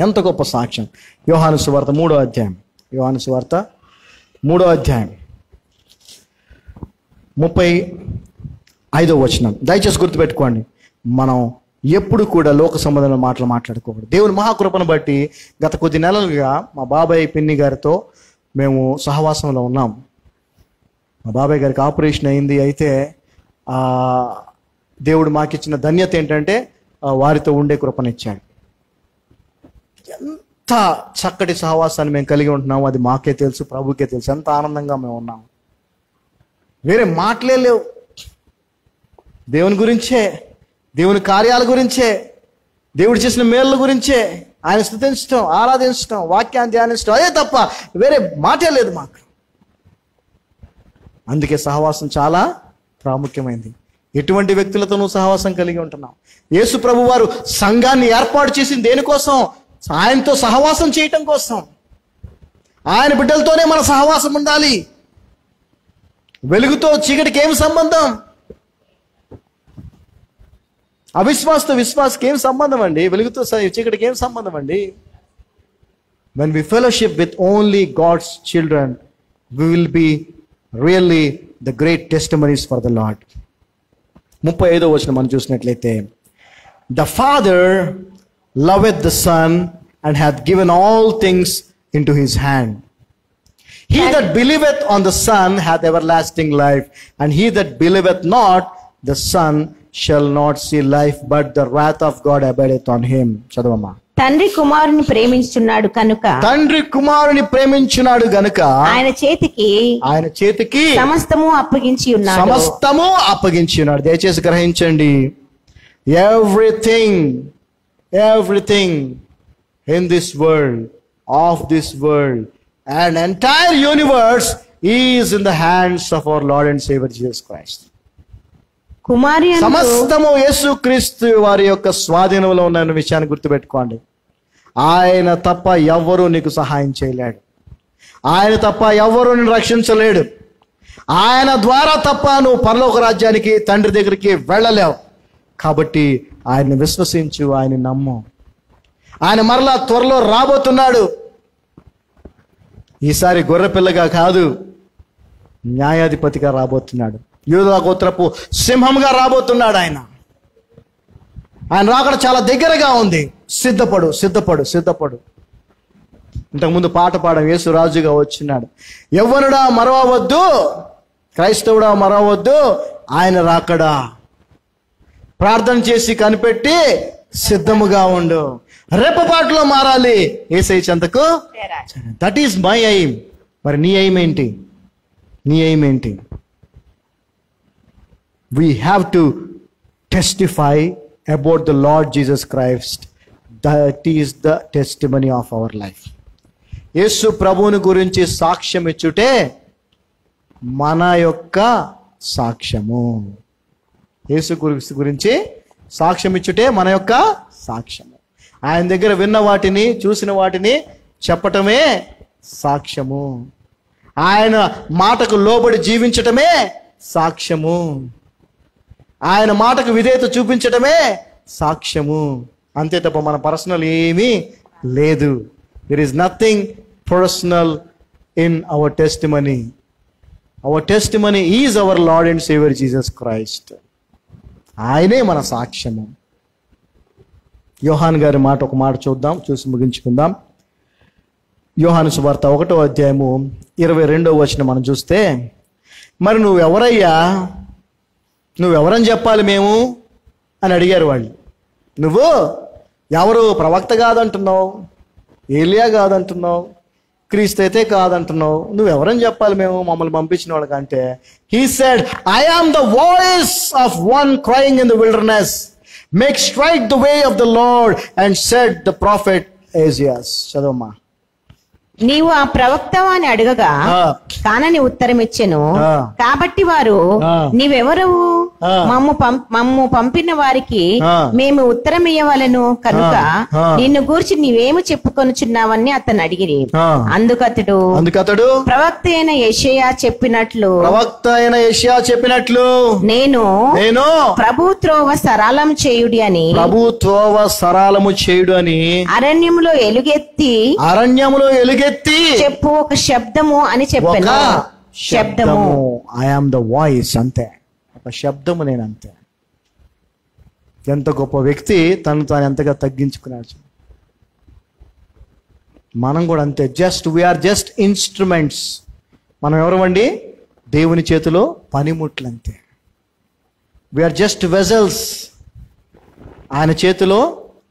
ఎంత గొప్ప సాక్ష్యం. యోహాను సువార్త 3వ అధ్యాయం 35వ వచనం. దయచేసి గుర్తుపెట్టుకోండి, మనం ఎప్పుడు కూడా లోక సంబంధమైన మాటలు మాట్లాడుకోకూడదు. దేవుని మహాకృపను బట్టి గత కొద్ది నెలలుగా మా బాబాయ్ పిన్ని గారితో మేము సహవాసంలో ఉన్నాం. మా బాబాయ్ గారికి ఆపరేషన్ అయింది. అయితే దేవుడు మాకిచ్చిన ధన్యత ఏంటంటే వారితో ఉండే కృపనిచ్చాడు. ఎంత చక్కటి సహవాసాన్ని మేము కలిగి ఉంటున్నాము అది మాకే తెలుసు, ప్రభుకే తెలుసు. ఎంత ఆనందంగా మేము ఉన్నాము. వేరే మాటలే లేవు. దేవుని గురించే, దేవుని కార్యాల గురించే, దేవుడు చేసిన మేళ్ళ గురించే ఆయన స్తుతించడం, ఆరాధించడం, వాక్యాన్ని ధ్యానించడం, అదే తప్ప వేరే మాటే లేదు మాకు. అందుకే సహవాసం చాలా ప్రాముఖ్యమైంది. ఎటువంటి వ్యక్తులతో నువ్వు సహవాసం కలిగి ఉంటున్నావు? యేసు ప్రభు వారు సంఘాన్ని ఏర్పాటు చేసింది దేనికోసం? ఆయనతో సహవాసం చేయటం కోసం. ఆయన బిడ్డలతోనే మన సహవాసం ఉండాలి. వెలుగుతో చీకటికి ఏం సంబంధం? అవిశ్వాసతో విశ్వాసకి ఏం సంబంధం అండి? వెలుగుతో చీకటికి ఏం సంబంధం అండి? When we fellowship with only God's children, we will be really the great testimonies for the Lord. 35వ వచనం మనం చూసినట్లయితే, The Father loveth the Son and hath given all things into his hand. He that believeth on the Son hath everlasting life, and he that believeth not the Son shall not see life, but the wrath of God abideth on him. చదవమ్మా. తండ్రి కుమారుని ప్రేమించున్నాడు కనుక, తండ్రి కుమారుని ప్రేమించున్నాడు గనుక ఆయన చేతికి సమస్తము అప్పగించి ఉన్నాడు. సమస్తము అప్పగించి ఉన్నాడు. దయచేసి గ్రహించండి. Everything in this world, of this world, and entire universe is in the hands of our Lord and Savior Jesus Christ. కుమారి సమస్తము యేసుక్రీస్తు వారి యొక్క స్వాధీనంలో ఉన్న విషయాన్ని గుర్తుపెట్టుకోండి. ఆయన తప్ప ఎవ్వరూ నీకు సహాయం చేయలేడు. ఆయన తప్ప ఎవ్వరూ నిన్ను రక్షించలేడు. ఆయన ద్వారా తప్ప నువ్వు పరలోక రాజ్యానికి, తండ్రి దగ్గరికి వెళ్ళలేవు. కాబట్టి ఆయన్ని విశ్వసించు, ఆయన నమ్ము. ఆయన మరలా త్వరలో రాబోతున్నాడు. ఈసారి గొర్రెపిల్లగా కాదు, న్యాయాధిపతిగా రాబోతున్నాడు. యూదా గోత్రపు సింహంగా రాబోతున్నాడు. ఆయన రాకడ చాలా దగ్గరగా ఉంది. సిద్ధపడు. ఇంతకుముందు పాట పాడం, యేసు రాజుగా వచ్చినాడు. యవ్వనుడా మరవవద్దు, క్రైస్తవుడా మరవవద్దు, ఆయన రాకడా. ప్రార్థన చేసి కనిపెట్టి సిద్ధముగా ఉండు. రెప్పపాటులో మారాలి యేసయ్య చెంతకు. That is my aim. మరి నీ ఎయిమ్ ఏంటి? We have to testify about the Lord Jesus Christ. That is the testimony of our life. యేసు ప్రభువుని గురించి సాక్ష్యం ఇచ్చుటే మన యొక్క సాక్ష్యము. యేసు గురించి సాక్ష్యం ఇచ్చుటే మన యొక్క సాక్ష్యము. ఆయన దగ్గర విన్న వాటిని, చూసిన వాటిని చెప్పటమే సాక్ష్యము. ఆయన మాటకు లోబడి జీవించటమే సాక్ష్యము. ఆయన మాటకు విధేయత చూపించటమే సాక్ష్యము. అంతే తప్ప మన పర్సనల్ ఏమీ లేదు. There is nothing personal in our testimony. Our testimony is our Lord and saviour Jesus Christ. ఆయనే మన సాక్ష్యము. యోహాన్ గారి మాట ఒక మాట చూద్దాం, చూసి ముగించుకుందాం. యోహాను సువార్త 1వ అధ్యాయము 22వ వచనం మనం చూస్తే, మరి నువ్వెవరని చెప్పాలి మేము అని అడిగారు వాళ్ళు. నువ్వు ఎవరు? ప్రవక్త కాదంటున్నావు, ఏలియా కాదంటున్నావు, క్రీస్తు అయితే కాదంటున్నావు, నువ్వెవరని చెప్పాలి మేము మమ్మల్ని పంపించిన వాళ్ళకంటే, he said, I am the voice of one crying in the wilderness, make straight the way of the Lord and said the prophet Esaias. చదవమ్మా. నీవు ఆ ప్రవక్తవా అని అడగగా కానని ఉత్తరం ఇచ్చెను. కాబట్టి వారు, నీవెవరవు? మమ్ము పంపిన వారికి మేము ఉత్తరం ఇయ్యవలెను కనుక నిన్ను గూర్చి నీవేమి చెప్పుకొనుచున్నావని అతను అడిగిరి. అందుకతడు ప్రవక్త అయిన యెషయా చెప్పినట్లు నేను ప్రభు త్రోవ సరళము చేయుడి అని అరణ్యములో ఎలుగెత్తి చెప్పు ఒక శబ్దము అని చెప్పాను. శబ్దము, ఐ యామ్ ద వాయిస్. అంతే, ఒక శబ్దము, నేను అంతే. ఎంత గొప్ప వ్యక్తి తను తాను ఎంతగా తగ్గించుకున్నాడు. మనం కూడా అంతే. We are just instruments. మనం ఎవరమండి? దేవుని చేతిలో పనిముట్లు, అంతే. We are just vessels. ఆయన చేతిలో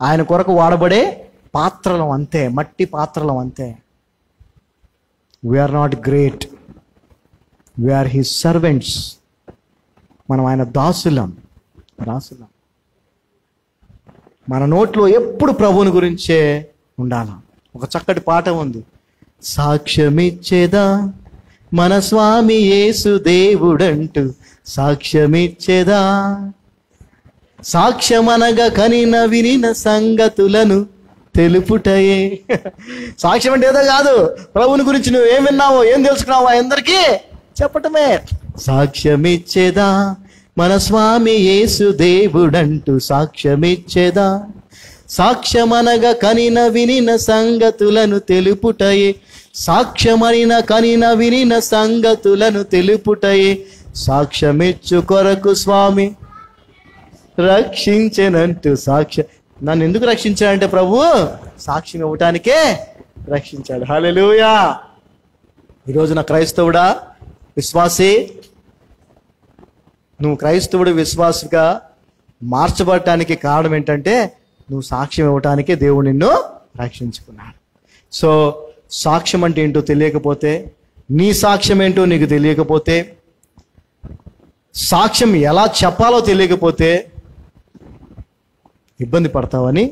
ఆయన కొరకు వాడబడే పాత్రలం, అంతే. మట్టి పాత్రలం, అంతే. We are not great, we are his servants. మనం ఆయన దాసులం. మన నోట్లో ఎప్పుడు ప్రభువుని గురించే ఉండాల. ఒక చక్కటి పాట ఉంది, సాక్ష్యమిచ్చేదా మన స్వామి యేసు దేవుడంటూ, సాక్ష్యమిచ్చేదా, సాక్ష్యమనగా కనిన వినిన సంగతులను తెలుపుటయే. సాక్ష్యం అంటే ఏదో కాదు, ప్రభువుని గురించి నువ్వు ఏం విన్నావో, ఏం తెలుసుకున్నావో అందరికీ చెప్పటమే. సాక్ష్యమిచ్చేదా మన స్వామి యేసు దేవుడంటూ, సాక్ష్యమిచ్చేదా, సాక్ష్యమనగా కనిన వినిన సంగతులను తెలుపుటయే, సాక్ష్యమనిన కనిన వినిన సంగతులను తెలుపుటయే, సాక్ష్యమిచ్చు కొరకు స్వామి రక్షించెనంటూ. నన్ను ఎందుకు రక్షించాడంటే ప్రభు సాక్ష్యం ఇవ్వటానికే రక్షించాడు. హల్లెలూయా. ఈ రోజున క్రైస్తవుడా, విశ్వాసే, నువ్వు క్రైస్తవుడు విశ్వాసగా మార్చబడటానికి కారణం ఏంటంటే నువ్వు సాక్ష్యం ఇవ్వటానికే దేవుడు నిన్ను రక్షించుకున్నాడు. సో సాక్ష్యం అంటే ఏంటో తెలియకపోతే, నీ సాక్ష్యం ఏంటో నీకు తెలియకపోతే, సాక్ష్యం ఎలా చెప్పాలో తెలియకపోతే ఇబ్బంది పడతావని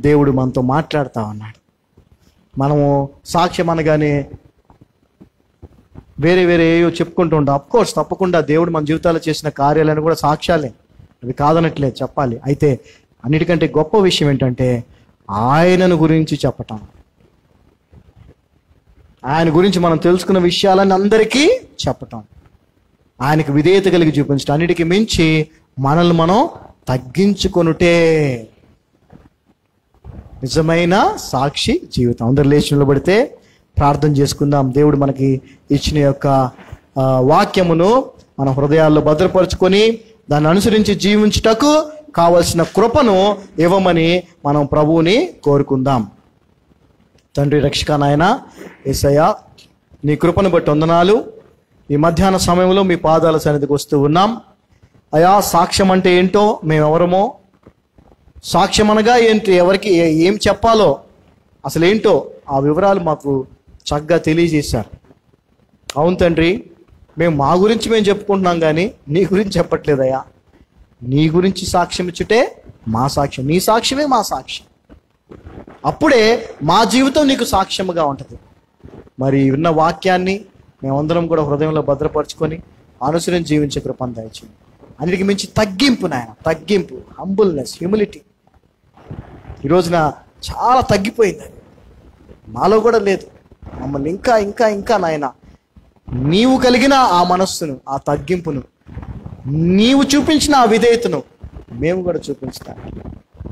దేవుడు మనతో మాట్లాడుతా ఉన్నాడు. మనము సాక్ష్యం అనగానే వేరే వేరే ఏవో చెప్పుకుంటూ ఉంటాం. అఫ్కోర్స్ తప్పకుండా దేవుడు మన జీవితాల్లో చేసిన కార్యాలను కూడా సాక్ష్యాలే, అవి కాదనట్లేదు, చెప్పాలి. అయితే అన్నిటికంటే గొప్ప విషయం ఏంటంటే ఆయనను గురించి చెప్పటం, ఆయన గురించి మనం తెలుసుకున్న విషయాలని అందరికీ చెప్పటం, ఆయనకు విధేయత కలిగి చూపించడం, అన్నిటికీ మించి మనల్ని మనం తగ్గించుకొనుటే నిజమైన సాక్షి జీవితం. అందరు లేచి నిలబడితే ప్రార్థన చేసుకుందాం. దేవుడు మనకి ఇచ్చిన యొక్క వాక్యమును మన హృదయాల్లో భద్రపరుచుకొని దాన్ని అనుసరించి జీవించుటకు కావలసిన కృపను ఇవ్వమని మనం ప్రభువుని కోరుకుందాం. తండ్రి రక్షక నాయన యేసయ్యా, నీ కృపను బట్టి వందనాలు. ఈ మధ్యాహ్న సమయంలో మీ పాదాల సన్నిధికి వస్తూ ఉన్నాం. అయా, సాక్ష్యం అంటే ఏంటో, మేమెవరమో, సాక్ష్యం అనగా ఏంటి, ఎవరికి ఏం చెప్పాలో, అసలు ఏంటో ఆ వివరాలు మాకు చక్కగా తెలియజేశారు. అవును తండ్రి, మేము మా గురించి మేము చెప్పుకుంటున్నాం కానీ నీ గురించి చెప్పట్లేదయ్యా. నీ గురించి సాక్ష్యం ఇచ్చుటే మా సాక్ష్యం, నీ సాక్ష్యమే మా సాక్ష్యం. అప్పుడే మా జీవితం నీకు సాక్ష్యముగా ఉంటుంది. మరి విన్న వాక్యాన్ని మేమందరం కూడా హృదయంలో భద్రపరుచుకొని అనుసరించి జీవించే కృపను దయచేయండి. అన్నిటికి మించి తగ్గింపు నాయన, తగ్గింపు, హంబుల్నెస్, హ్యూమిలిటీ ఈ రోజున చాలా తగ్గిపోయింది, మాలో కూడా లేదు. మమ్మల్ని ఇంకా ఇంకా ఇంకా నాయన నీవు కలిగిన ఆ మనస్సును, ఆ తగ్గింపును, నీవు చూపించిన ఆ విధేయతను మేము కూడా చూపించడానికి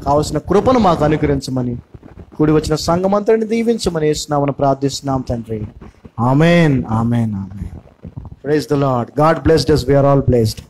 కావలసిన కృపను మాకు అనుగ్రహించమని, కూడి వచ్చిన సంఘమంతటిని దీవించమని యేసునామమున ప్రార్థిస్తున్నాం తండ్రి. Amen, amen, amen. Praise the Lord. God blessed us. We are all blessed.